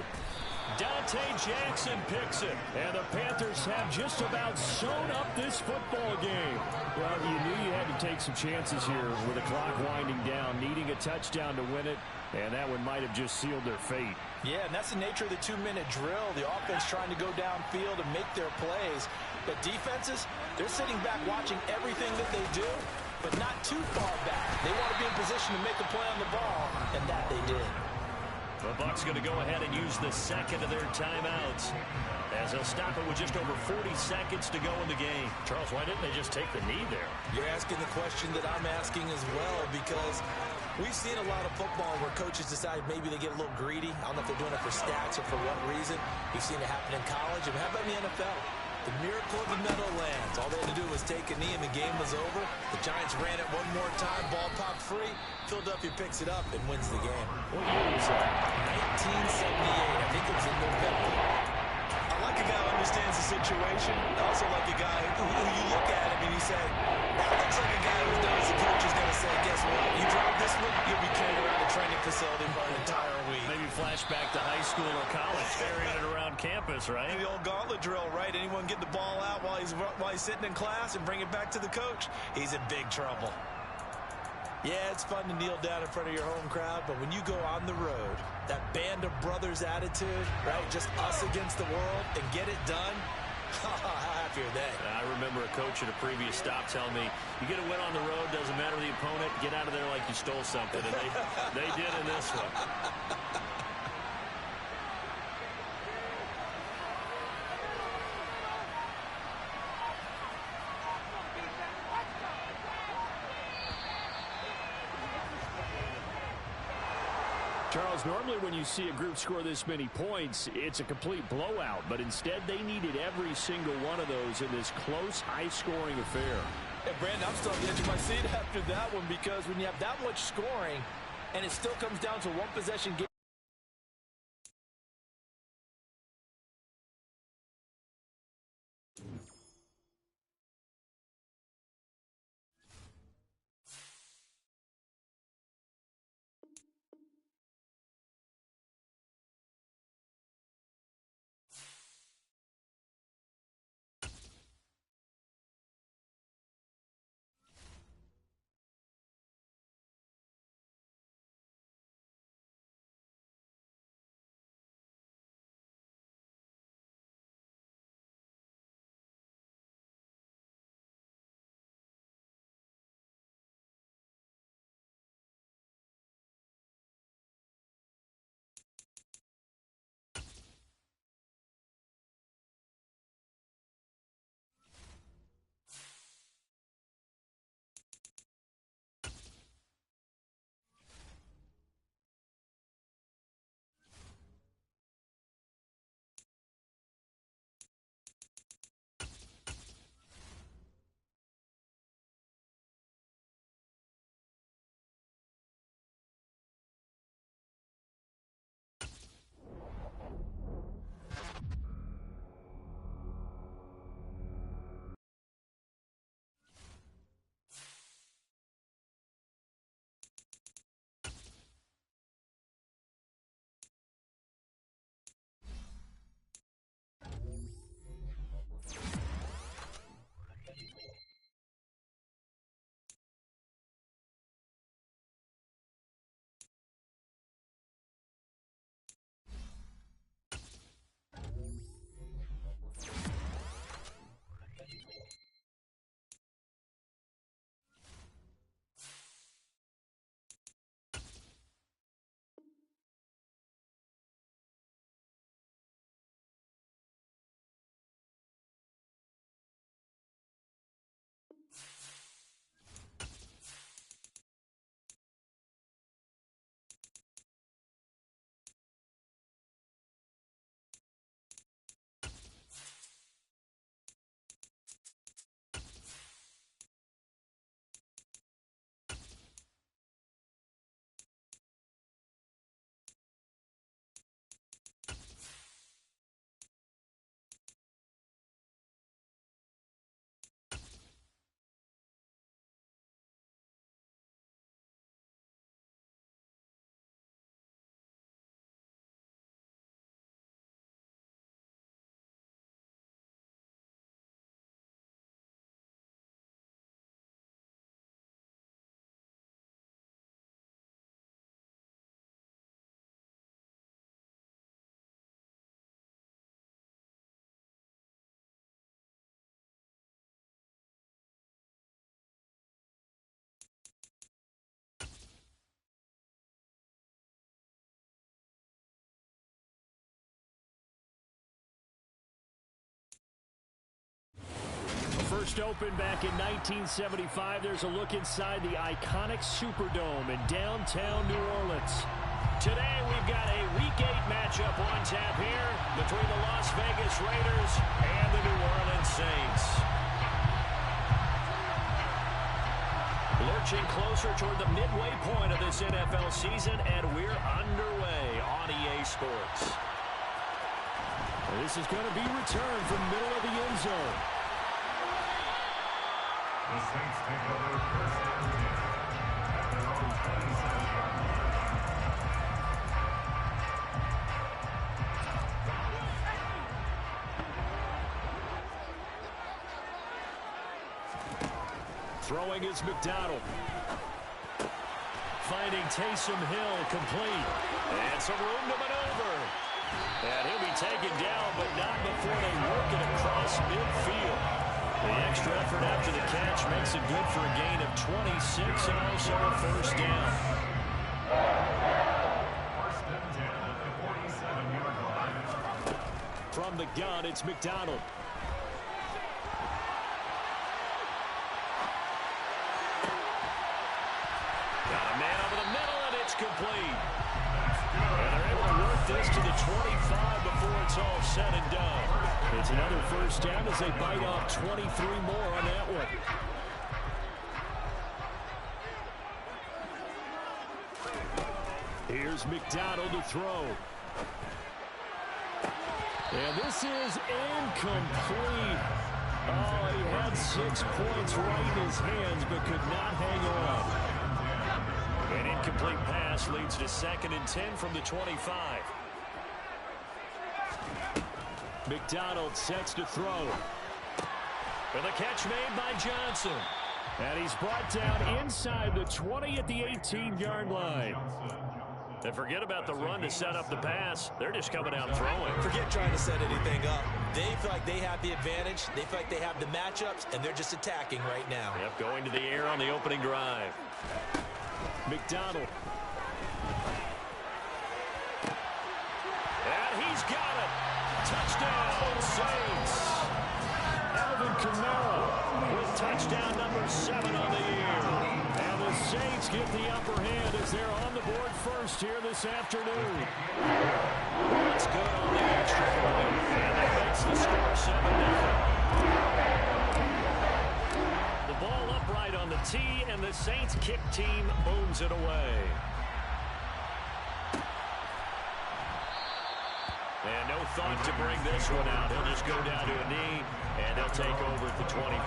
Dante Jackson picks it. And the Panthers have just about sewn up this football game. Well, you knew you had to take some chances here with the clock winding down, needing a touchdown to win it. And that one might have just sealed their fate. Yeah, and that's the nature of the 2-minute drill. The offense trying to go downfield and make their plays. But defenses, they're sitting back watching everything that they do, but not too far back. They want to be in position to make a play on the ball, and that they did. The Bucs going to go ahead and use the second of their timeouts as they'll stop it with just over 40 seconds to go in the game. Charles, why didn't they just take the knee there? You're asking the question that I'm asking as well, because we've seen a lot of football where coaches decide maybe they get a little greedy. I don't know if they're doing it for stats or for what reason. We've seen it happen in college. And how about in the NFL? The miracle of the Meadowlands. All they had to do was take a knee and the game was over. The Giants ran it one more time. Ball popped free. Philadelphia picks it up and wins the game. What year was that? 1978. I think it was in November. I like a guy who understands the situation. I also like a guy who you look at him and you say, that looks like a guy who knows the coach is going to say, guess what? You drop this one, you'll be carried around the training facility for an entire week. Maybe flashback to high school or college, carrying it around campus, right? The old gauntlet drill, right? Anyone get the ball out while he's sitting in class and bring it back to the coach, he's in big trouble. Yeah, it's fun to kneel down in front of your home crowd, but when you go on the road, that band of brothers attitude, right? Just us against the world and get it done. How happy are they? I remember a coach at a previous stop telling me, you get a win on the road, doesn't matter the opponent, get out of there like you stole something. And they did in this one. Charles, normally when you see a group score this many points, it's a complete blowout. But instead, they needed every single one of those in this close, high-scoring affair. Hey, Brandon, I'm still on the edge of my seat after that one, because when you have that much scoring and it still comes down to one possession game, first opened back in 1975, there's a look inside the iconic Superdome in downtown New Orleans. Today, we've got a Week 8 matchup on tap here between the Las Vegas Raiders and the New Orleans Saints. Lurching closer toward the midway point of this NFL season, and we're underway on EA Sports. This is going to be returned from middle of the end zone. The Saints take over first and 10 at their own 27-yard line. Throwing is McDonald. Finding Taysom Hill complete. And some room to maneuver. And he'll be taken down, but not before they work it across midfield. The extra effort after the catch makes it good for a gain of 26 and also a first down. First and 10 at the 47-yard line. From the gun, it's McDonald. Got a man over the middle, and it's complete. And they're able to work this to the 25 before it's all said and done. It's another first down as they bite off 23 more on that one. Here's McDonald to throw. And this is incomplete. Oh, he had 6 points right in his hands, but could not hang on. An incomplete pass leads to 2nd and 10 from the 25. McDonald sets to throw. And the catch made by Johnson. And he's brought down inside the 20 at the 18-yard line. And forget about the run to set up the pass. They're just coming out throwing. Forget trying to set anything up. They feel like they have the advantage. They feel like they have the matchups, and they're just attacking right now. Yep, going to the air on the opening drive. McDonald. And he's got it. Touchdown, Saints. Alvin Kamara with touchdown number 7 on the year. And the Saints get the upper hand as they're on the board first here this afternoon. That's good on the extra point. And that makes the score 7-0. The ball upright on the tee, and the Saints kick team booms it away. And no thought to bring this one out. He'll just go down to a knee, and they'll take over at the 25.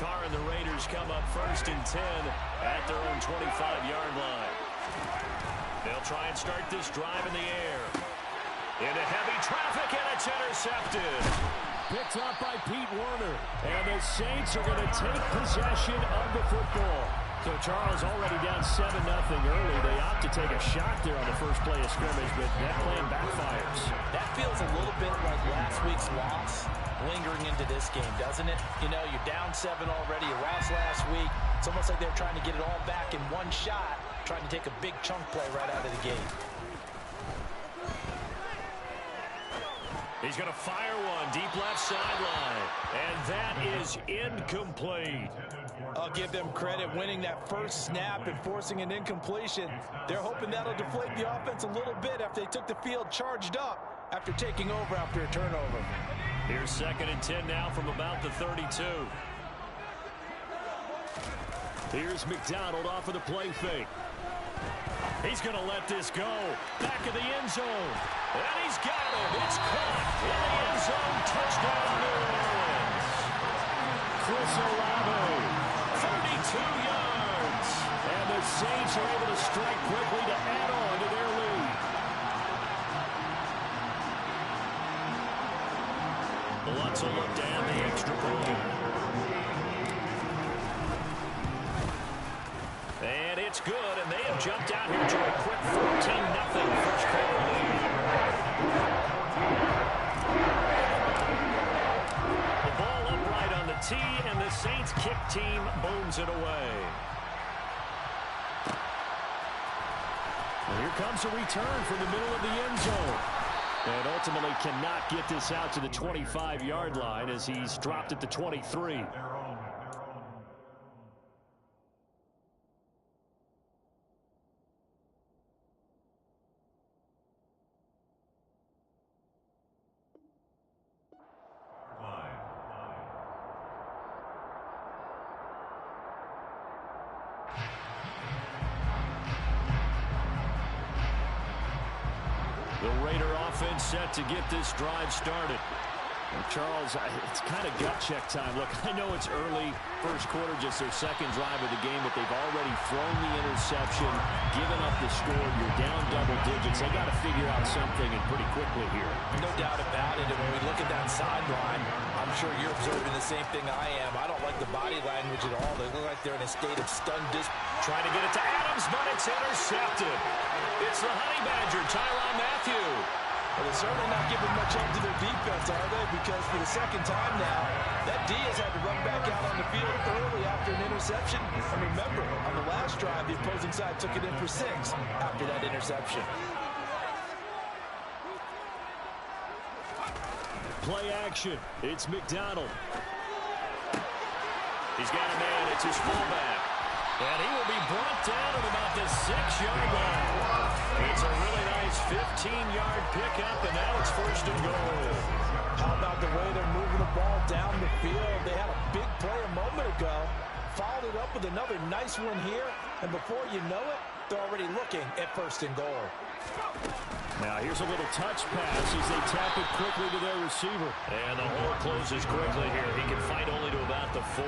Carr and the Raiders come up 1st and 10 at their own 25-yard line. They'll try and start this drive in the air. Into heavy traffic, and it's intercepted. Picked up by Pete Werner. And the Saints are going to take possession of the football. So Charles already down 7-0 early. They opt to take a shot there on the first play of scrimmage, but that plan backfires. That feels a little bit like last week's loss lingering into this game, doesn't it? You know, you're down 7 already. You lost last week. It's almost like they're trying to get it all back in one shot, trying to take a big chunk play right out of the gate. He's going to fire one deep left sideline, and that is incomplete. I'll give them credit winning that first snap and forcing an incompletion. They're hoping that'll deflate the offense a little bit after they took the field charged up after taking over after a turnover. Here's 2nd and 10 now from about the 32. Here's McDonald off of the play fake. He's going to let this go. Back of the end zone. And he's got it. It's caught in the end zone. Touchdown, New Orleans. Chris Olave, 32 yards. And the Saints are able to strike quickly to add on to their lead. Lutz will look to add the extra point. And it's good, and they have jumped out here to a quick 14-0 first quarter lead. The ball upright on the tee, and the Saints kick team booms it away. And here comes a return from the middle of the end zone. And ultimately cannot get this out to the 25-yard line as he's dropped at the 23. The Raider offense set to get this drive started. And Charles, it's kind of gut check time. Look, I know it's early, first quarter, just their second drive of the game, but they've already thrown the interception, given up the score. You're down double digits. They got to figure out something, and pretty quickly here. No doubt about it. And when we look at that sideline, I'm sure you're observing the same thing I am. I don't like the body language at all. They look like they're in a state of stunned disbelief. Trying to get it to Adams, but it's intercepted. It's the Honey Badger, Tyrann Mathieu. Well, they're certainly not giving much up to their defense, are they? Because for the second time now, that D has had to run back out on the field early after an interception. And remember, on the last drive, the opposing side took it in for 6 after that interception. Play action. It's McDonald. He's got a man. It's his fullback. And he will be brought down at about the 6-yard line. It's a really nice 15-yard pickup, and now it's first and goal. How about the way they're moving the ball down the field? They had a big play a moment ago, followed it up with another nice one here, and before you know it, they're already looking at first and goal. Now here's a little touch pass as they tap it quickly to their receiver. And the hole closes quickly here. He can fight only to about the 4.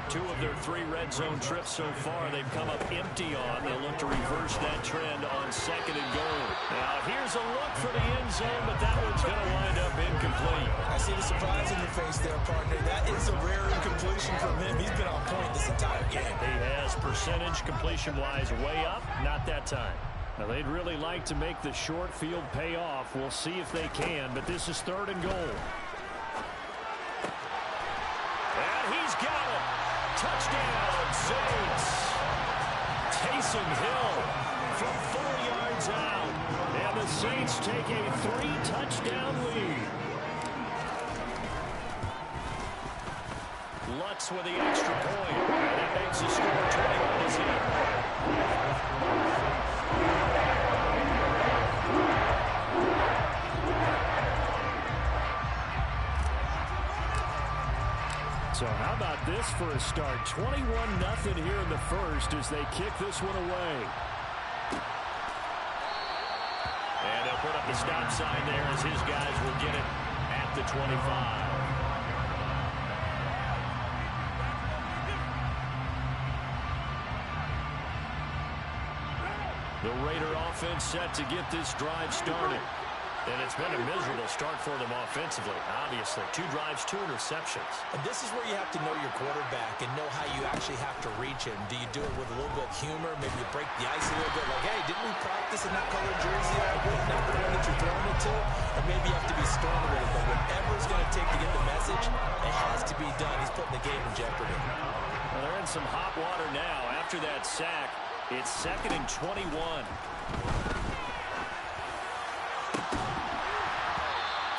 2 of their 3 red zone trips so far they've come up empty on. They'll look to reverse that trend on second and goal. Now here's a look for the end zone, but that one's going to wind up incomplete. I see the surprise in your face there, partner. That is a rare incompletion from him. He's been on point this entire game. He has percentage completion-wise way up. Not that time. Now, they'd really like to make the short field pay off. We'll see if they can, but this is third and goal. And he's got it. Touchdown, Saints. Taysom Hill from 4 yards out. And the Saints take a 3-touchdown lead. Lutz with the extra point. And that makes the score 21-0. So how about this for a start? 21-0 here in the first as they kick this one away. And they'll put up the stop sign there as his guys will get it at the 25. The Raider offense set to get this drive started. And it's been a miserable start for them offensively, obviously. 2 drives, 2 interceptions. And this is where you have to know your quarterback and know how you actually have to reach him. Do you do it with a little bit of humor? Maybe you break the ice a little bit, like, hey, didn't we practice in that colored jersey all week, not the one that you're throwing it to? Or maybe you have to be stern with it, but whatever it's going to take to get the message, it has to be done. He's putting the game in jeopardy. Well, they're in some hot water now. After that sack, it's 2nd and 21.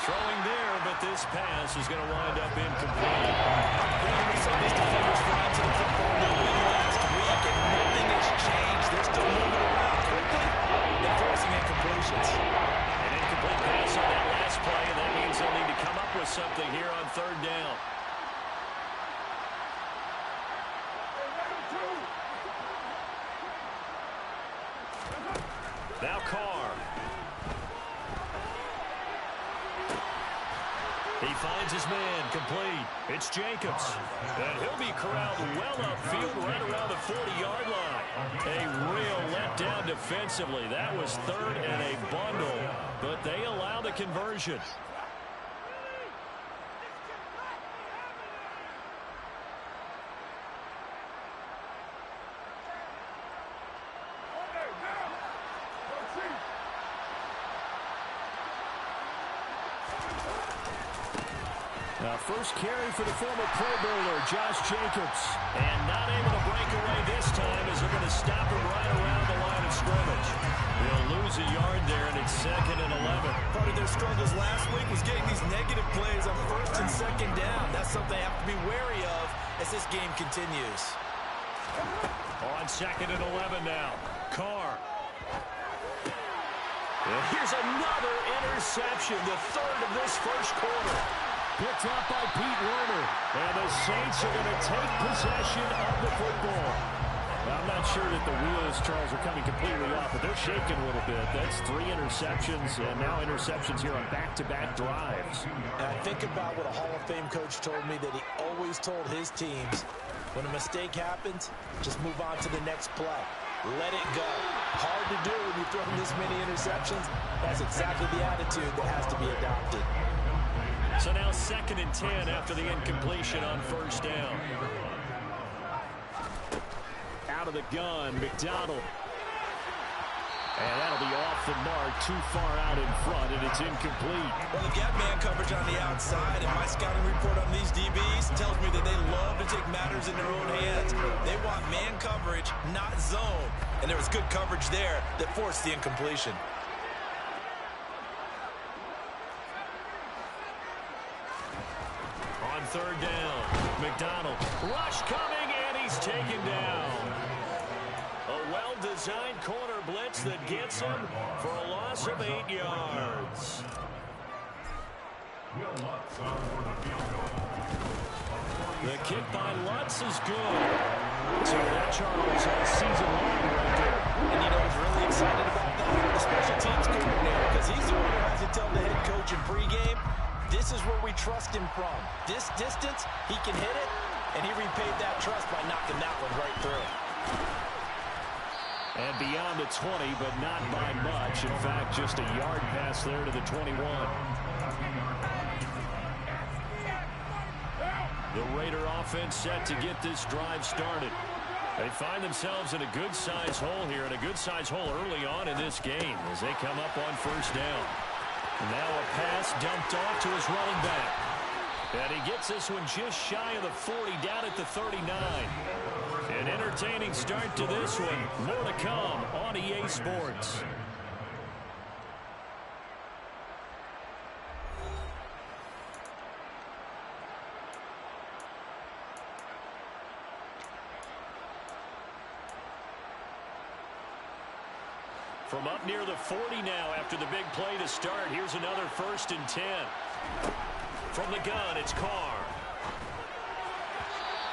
Throwing there, but this pass is going to wind up incomplete. We saw these defenders fly to the football movement last week, and nothing has changed. They're still moving around quickly and forcing incompletions. An incomplete pass on that last play, and that means they'll need to come up with something here on 3rd down. Now Carr. He finds his man, complete. It's Jacobs. And he'll be corralled well upfield right around the 40-yard line. A real letdown defensively. That was 3rd and a bundle, but they allow the conversion. Now, first carry for the former Pro Bowler, Josh Jacobs. And not able to break away this time as they're going to stop him right around the line of scrimmage. They'll lose a yard there, and it's 2nd and 11. Part of their struggle continues. On 2nd and 11 now. Carr. And here's another interception, the third of this first quarter. Picked up by Pete Werner. And the Saints are going to take possession of the football. Now, I'm not sure that the wheels, Charles, are coming completely off, but they're shaking a little bit. That's 3 interceptions, and now interceptions here on back-to-back drives. And I think about what a Hall of Fame coach told me that he always told his teams, when a mistake happens, just move on to the next play. Let it go. Hard to do when you throw this many interceptions. That's exactly the attitude that has to be adopted. So now 2nd and 10 after the incompletion on first down. Out of the gun, McDonald. And that'll be off the mark, too far out in front, and it's incomplete. Well, they've got man coverage on the outside, and my scouting report on these DBs tells me that they love to take matters in their own hands. They want man coverage, not zone. And there was good coverage there that forced the incompletion. On 3rd down, McDonald. Rush coming, and he's taken down. A well-designed corner blitz that gets him for a loss of 8 yards. The kick by Lutz is good. So that, Charles, has season long right there. And you know who's really excited about that? The special teams coordinator, because he's the one who has to tell the head coach in pregame, this is where we trust him from. This distance, he can hit it, and he repaid that trust by knocking that one right through. And beyond the 20, but not by much. In fact, just a yard pass there to the 21. The Raider offense set to get this drive started. They find themselves in a good-sized hole here, and a good-sized hole early on in this game as they come up on first down. And now a pass dumped off to his running back. And he gets this one just shy of the 40, down at the 39. An entertaining start to this one. More to come on EA Sports. From up near the 40 now after the big play to start. Here's another 1st and 10. From the gun, it's Carr.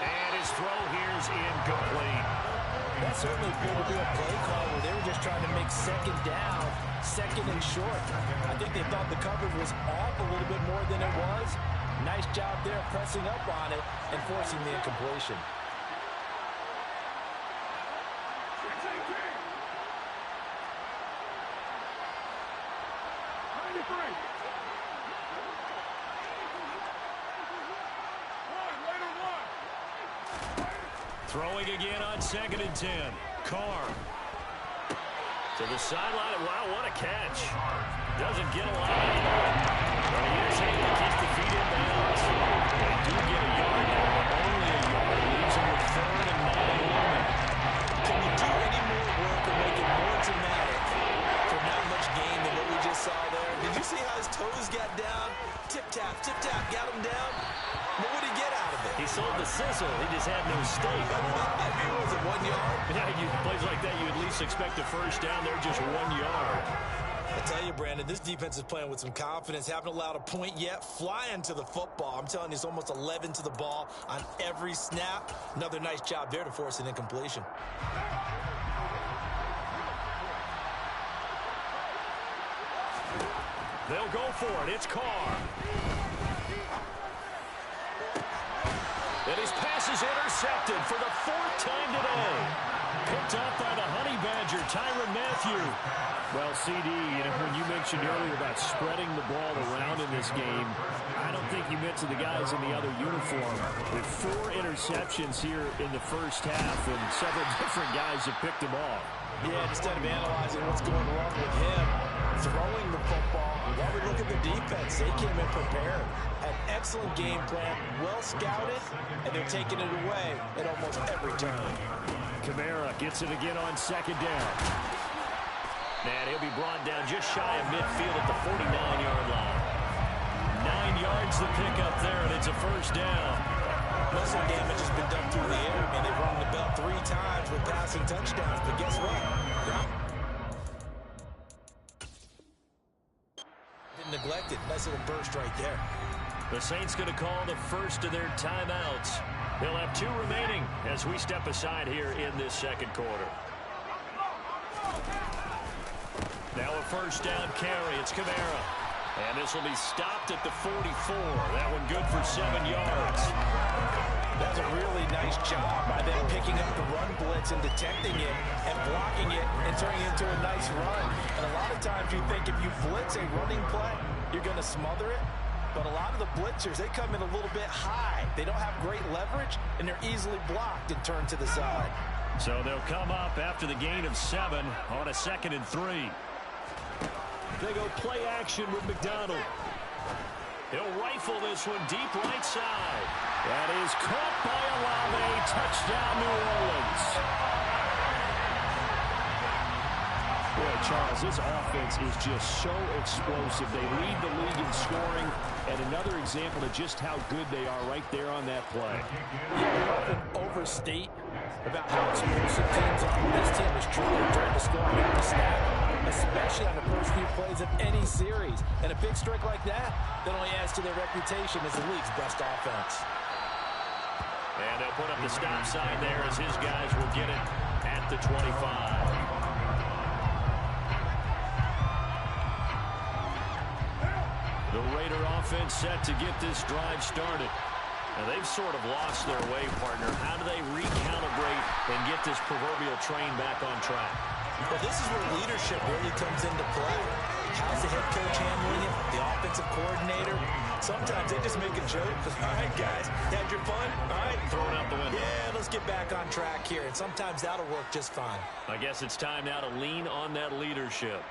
And his throw here's incomplete. That certainly appeared to be a play call where they were just trying to make 2nd down, 2nd and short. I think they thought the coverage was off a little bit more than it was. Nice job there pressing up on it and forcing the incompletion. Throwing again on 2nd and 10. Carr. To the sideline. Wow, what a catch. Doesn't get a lot out of it. But he is able to keep the feet in bounds. They do get a yard now, but only a yard. Leaves him with 3rd and 9. Can you do any more work or make it more dramatic for not much gain than what we just saw there? Did you see how his toes got down? Tip-tap, got him down. What would he get out of it? He sold the sizzle. He just had no steak. I mean, was it 1 yard? Yeah, plays like that, you at least expect a first down. They're just 1 yard. I tell you, Brandon, this defense is playing with some confidence. Haven't allowed a point yet. Flying to the football. I'm telling you, it's almost 11 to the ball on every snap. Another nice job there to force an incompletion. They'll go for it. It's Carr. And his pass is intercepted for the 4th time today. Picked up by the Honey Badger, Tyrann Mathieu. Well, CD, when you mentioned earlier about spreading the ball around in this game, I don't think you mentioned the guys in the other uniform. With 4 interceptions here in the first half, and several different guys have picked them off. Yeah, instead of analyzing what's going wrong with him, throwing the football, while we look at the defense, they came in prepared. An excellent game plan, well scouted, and they're taking it away at almost every turn. Kamara gets it again on 2nd down. And he'll be brought down just shy of midfield at the 49-yard line. 9 yards to pick up there, and it's a first down. Muscle damage has been done through the air. I mean, they've rung the bell 3 times with passing touchdowns, but guess what? Didn't neglect it. Nice little burst right there. The Saints going to call the first of their timeouts. They'll have 2 remaining as we step aside here in this second quarter. Now a first down carry. It's Kamara. And this will be stopped at the 44. That one good for 7 yards. That's a really nice job by them picking up the run blitz and detecting it and blocking it and turning it into a nice run. And a lot of times you think if you blitz a running play, you're going to smother it. But a lot of the blitzers, they come in a little bit high. They don't have great leverage, and they're easily blocked and turned to the side. So they'll come up after the gain of 7 on a 2nd and 3. They go play action with McDonald. He'll rifle this one deep right side. That is caught by Olave. Touchdown, New Orleans. Boy, Charles, this offense is just so explosive. They lead the league in scoring, and another example of just how good they are right there on that play. You often overstate about how explosive teams are. This team is truly trying to score on the snap, especially on the first few plays of any series. And a big strike like that only adds to their reputation as the league's best offense. And they'll put up the stop sign there as his guys will get it at the 25. The Raider offense set to get this drive started. Now they've sort of lost their way, partner. How do they recalibrate and get this proverbial train back on track? Well, this is where leadership really comes into play. How's the head coach handling it? The offensive coordinator? Sometimes they just make a joke. All right, guys, you had your fun? All right. Throw it out the window. Yeah, let's get back on track here. And sometimes that'll work just fine. I guess it's time now to lean on that leadership.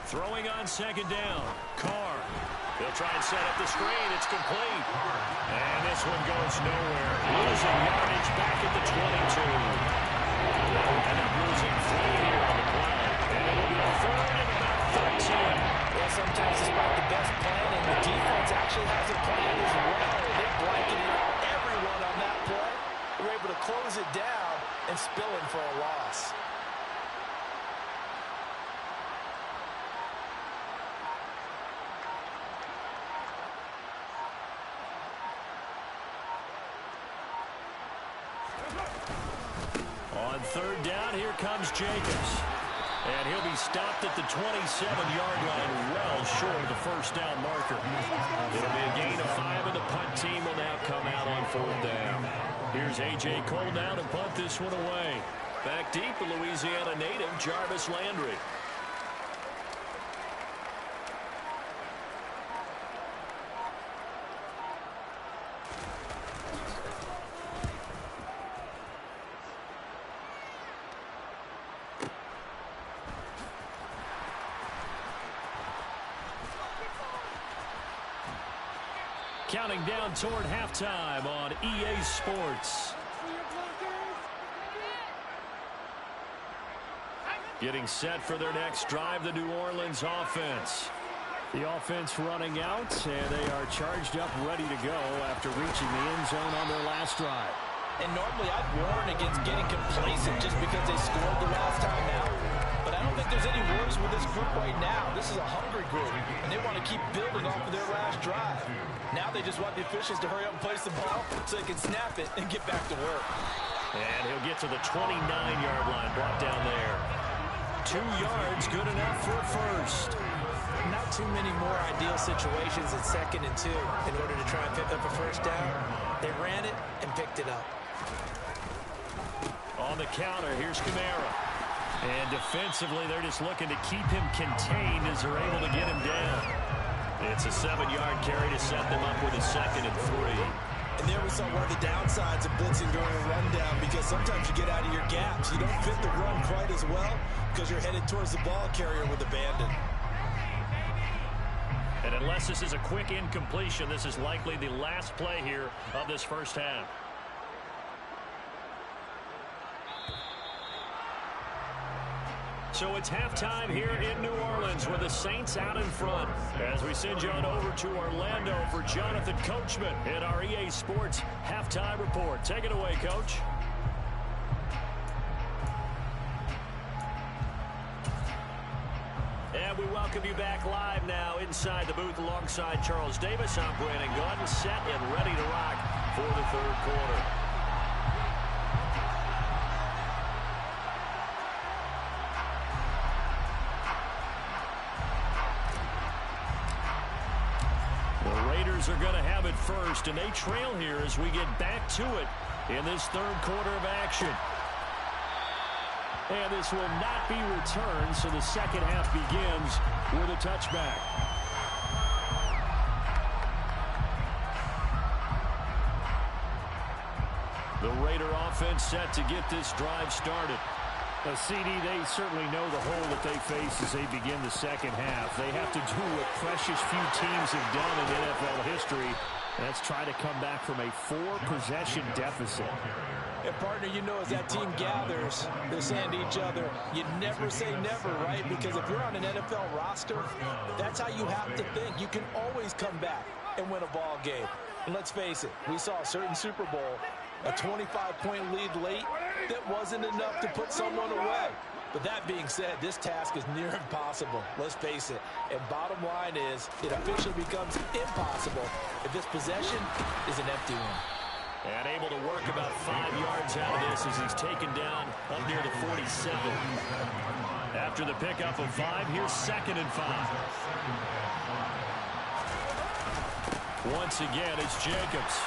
Throwing on 2nd down. Carr. They'll try and set up the screen. It's complete. And this one goes nowhere. Losing yardage back at the 22. They'll end up losing 3 here on the play. And it will be a 3rd and about 13. Well, sometimes despite the best planning, the defense actually has a plan as well. They blanketed out everyone on that play. They were able to close it down and spill it for a loss. On 3rd down, here comes Jacobs. And he'll be stopped at the 27-yard line, well short of the first down marker. It'll be a gain of 5, and the punt team will now come out on 4th down. Here's A.J. Cole now to punt this one away. Back deep, the Louisiana native, Jarvis Landry. Counting down toward halftime on EA Sports. Getting set for their next drive, the New Orleans offense. The offense running out, and they are charged up, ready to go after reaching the end zone on their last drive. And normally I'd warn against getting complacent just because they scored the last time out. But I don't think there's any worries with this group right now. This is a hungry group, and they want to keep building off of their last drive. Now they just want the officials to hurry up and place the ball so they can snap it and get back to work. And he'll get to the 29-yard line, brought down there. 2 yards, good enough for a first. Not too many more ideal situations at 2nd and 2 in order to try and pick up a first down. They ran it and picked it up. On the counter, here's Kamara. And defensively, they're just looking to keep him contained as they're able to get him down. It's a 7-yard carry to set them up with a 2nd and 3. And there we saw one of the downsides of blitzing during a rundown, because sometimes you get out of your gaps. You don't fit the run quite as well because you're headed towards the ball carrier with abandon. And unless this is a quick incompletion, this is likely the last play here of this first half. So it's halftime here in New Orleans with the Saints out in front. As we send you on over to Orlando for Jonathan Coachman in our EA Sports Halftime Report. Take it away, Coach. And we welcome you back live now inside the booth alongside Charles Davis. I'm Brandon Gordon, set and ready to rock for the third quarter. The Raiders are going to have it first, and they trail here as we get back to it in this third quarter of action. And this will not be returned, so the second half begins with a touchback. The Raider offense set to get this drive started. A CD, they certainly know the hole that they face as they begin the second half. They have to do what precious few teams have done in NFL history. That's try to come back from a 4-possession deficit. And partner, you know, as that team gathers, they're saying to each other, you never say never, right? Because if you're on an NFL roster, that's how you have to think. You can always come back and win a ball game. And let's face it, we saw a certain Super Bowl, a 25-point lead late that wasn't enough to put someone away. But that being said, this task is near impossible. Let's face it. And bottom line is, it officially becomes impossible if this possession is an empty one. And able to work about 5 yards out of this as he's taken down up near the 47. After the pickup of 5, here's 2nd and 5. Once again, it's Jacobs.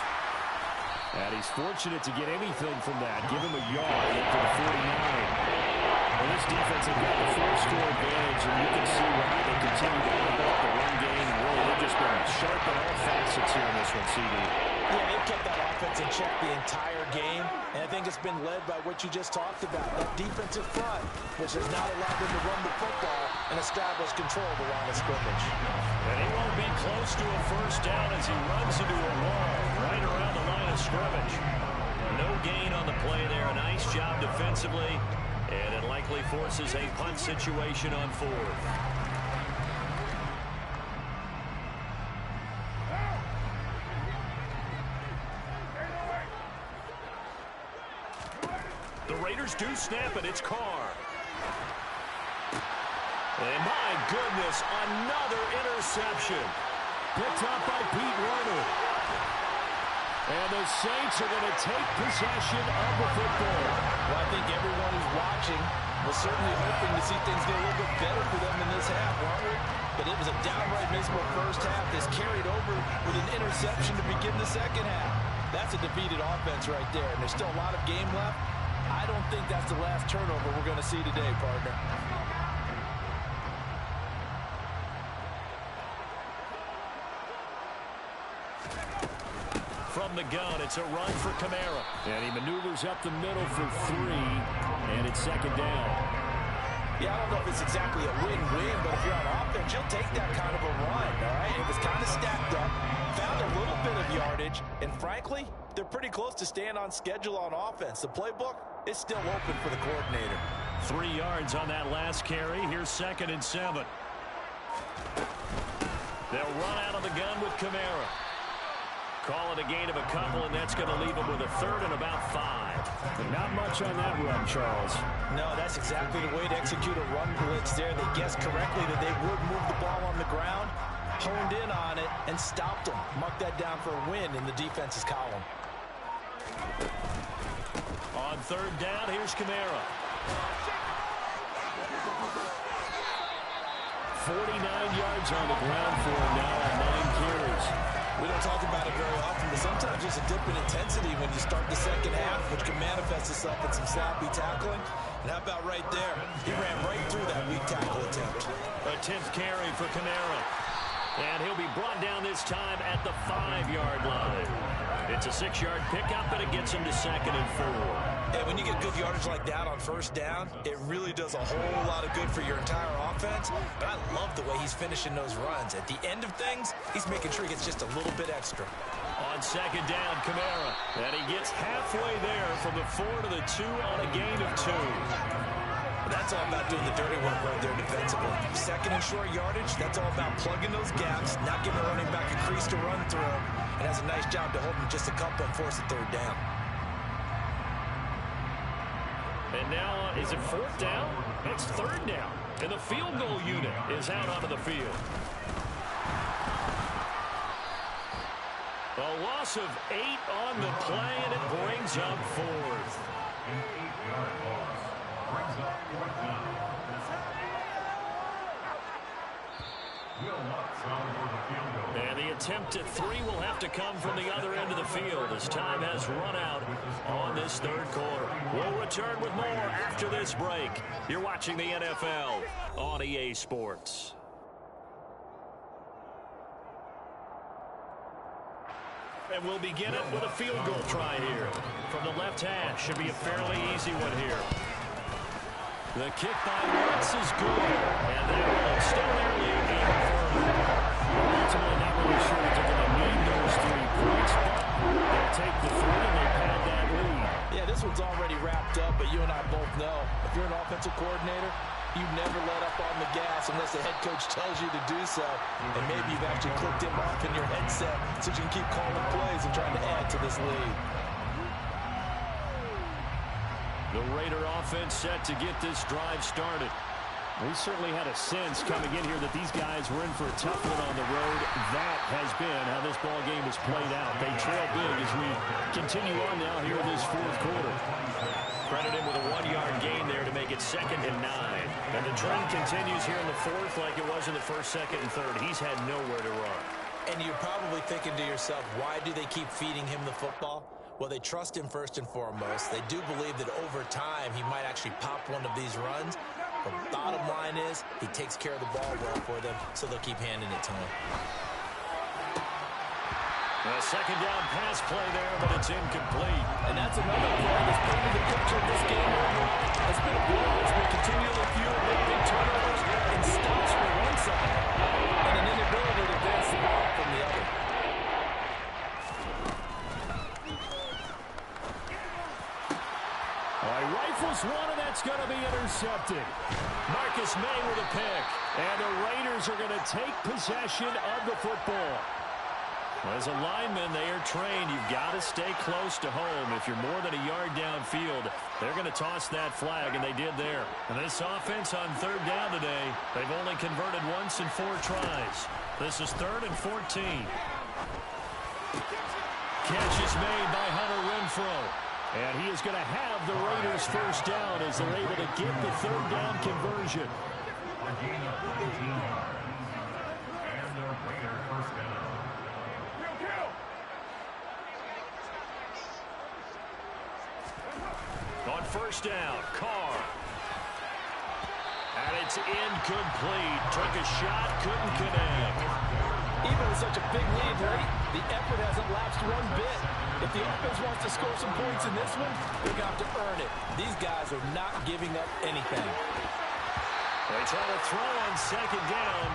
And he's fortunate to get anything from that. Give him a yard into the 49. Well, this defense has got the 4-score advantage, and you can see why they continue to ramp up the run game. Really, they've just been sharp in all facets here in this one, CD. Yeah, they've kept that offense in check the entire game, and I think it's been led by what you just talked about, that defensive front, which has not allowed them to run the football and establish control of the line of scrimmage. And he won't be close to a first down as he runs into a wall right around the line of scrimmage. No gain on the play there. A nice job defensively, and it likely forces a punt situation on 4th. The Raiders do snap it. It's Carr. And my goodness, another interception. Picked up by Pete Werner. And the Saints are going to take possession of the football. Well, I think everyone who's watching was certainly hoping to see things get a little bit better for them in this half, weren't we? But it was a downright miserable first half that's carried over with an interception to begin the second half. That's a defeated offense right there, and there's still a lot of game left. I don't think that's the last turnover we're going to see today, partner. From the gun, it's a run for Kamara. And he maneuvers up the middle for 3, and it's 2nd down. Yeah, I don't know if it's exactly a win-win, but if you're on offense, you'll take that kind of a run, all right? It was kind of stacked up, found a little bit of yardage, and frankly, they're pretty close to staying on schedule on offense. The playbook is still open for the coordinator. 3 yards on that last carry. Here's 2nd and 7. They'll run out of the gun with Kamara. Call it a gain of a couple, and that's going to leave them with a 3rd and about 5. But not much on that run, Charles. No, that's exactly the way to execute a run blitz there. They guessed correctly that they would move the ball on the ground, honed in on it, and stopped them. Mark that down for a win in the defense's column. On 3rd down, here's Kamara. 49 yards on the ground for him now on 9 carries. We don't talk about it very often, but sometimes there's a dip in intensity when you start the second half, which can manifest itself in some sloppy tackling. And how about right there? He ran right through that weak tackle attempt. A 10th carry for Kamara. And he'll be brought down this time at the 5-yard line. It's a 6-yard pickup, and it gets him to 2nd and 4. And when you get good yardage like that on first down, it really does a whole lot of good for your entire offense. But I love the way he's finishing those runs. At the end of things, he's making sure he gets just a little bit extra. On 2nd down, Kamara. And he gets halfway there from the 4 to the 2 on a gain of 2. That's all about doing the dirty work right there defensively. Second and short yardage, that's all about plugging those gaps, not giving the running back a crease to run through, and has a nice job to hold him just a couple and force a third down. And now, is it fourth down? It's third down. And the field goal unit is out onto the field. A loss of 8 on the play, and it brings up fourth. An 8-yard loss brings up fourth down. Will Lutz for the field goal. And the attempt at 3 will have to come from the other end of the field as time has run out on this third quarter. We'll return with more after this break. You're watching the NFL on EA Sports. And we'll begin it with a field goal try here. From the left hash, should be a fairly easy one here. The kick by Lutz is good. And they will extend their lead even further. Ultimately, not really sure that they're going to need those 3 points, but they'll take the 3 and they pad that lead. Yeah, this one's already wrapped up, but you and I both know if you're an offensive coordinator, you never let up on the gas unless the head coach tells you to do so. And maybe you've actually clicked him off in your headset so you can keep calling plays and trying to add to this lead. The Raider offense set to get this drive started. We certainly had a sense coming in here that these guys were in for a tough one on the road. That has been how this ball game has played out. They trail big as we continue on now here in this fourth quarter. Credit him with a 1-yard gain there to make it 2nd and 9. And the trend continues here in the fourth like it was in the first, second, and third. He's had nowhere to run. And you're probably thinking to yourself, why do they keep feeding him the football? Well, they trust him first and foremost. They do believe that over time he might actually pop one of these runs. But bottom line is he takes care of the ball well for them, so they'll keep handing it to him. A second down pass play there, but it's incomplete. And that's another play that's painted the picture of this game overall. It's been a blow. It's been continually fueled by big turnovers and stops from one side and an inability to advance the ball from the other. Rifles one, and that's going to be intercepted. Marcus May with a pick. And the Raiders are going to take possession of the football. As a lineman, they are trained. You've got to stay close to home. If you're more than a yard downfield, they're going to toss that flag, and they did there. And this offense on third down today, they've only converted once in 4 tries. This is 3rd and 14. Catch is made by Hunter Renfrow. And he is going to have the Raiders first down as they're able to get the third down conversion. A gain of 19 yards. And the Raider first down. On first down, Carr. And it's incomplete. Took a shot, couldn't connect. Even with such a big lead rate, the effort hasn't lapsed one bit. If the offense wants to score some points in this one, they're going to have to earn it. These guys are not giving up anything. They try to throw on second down.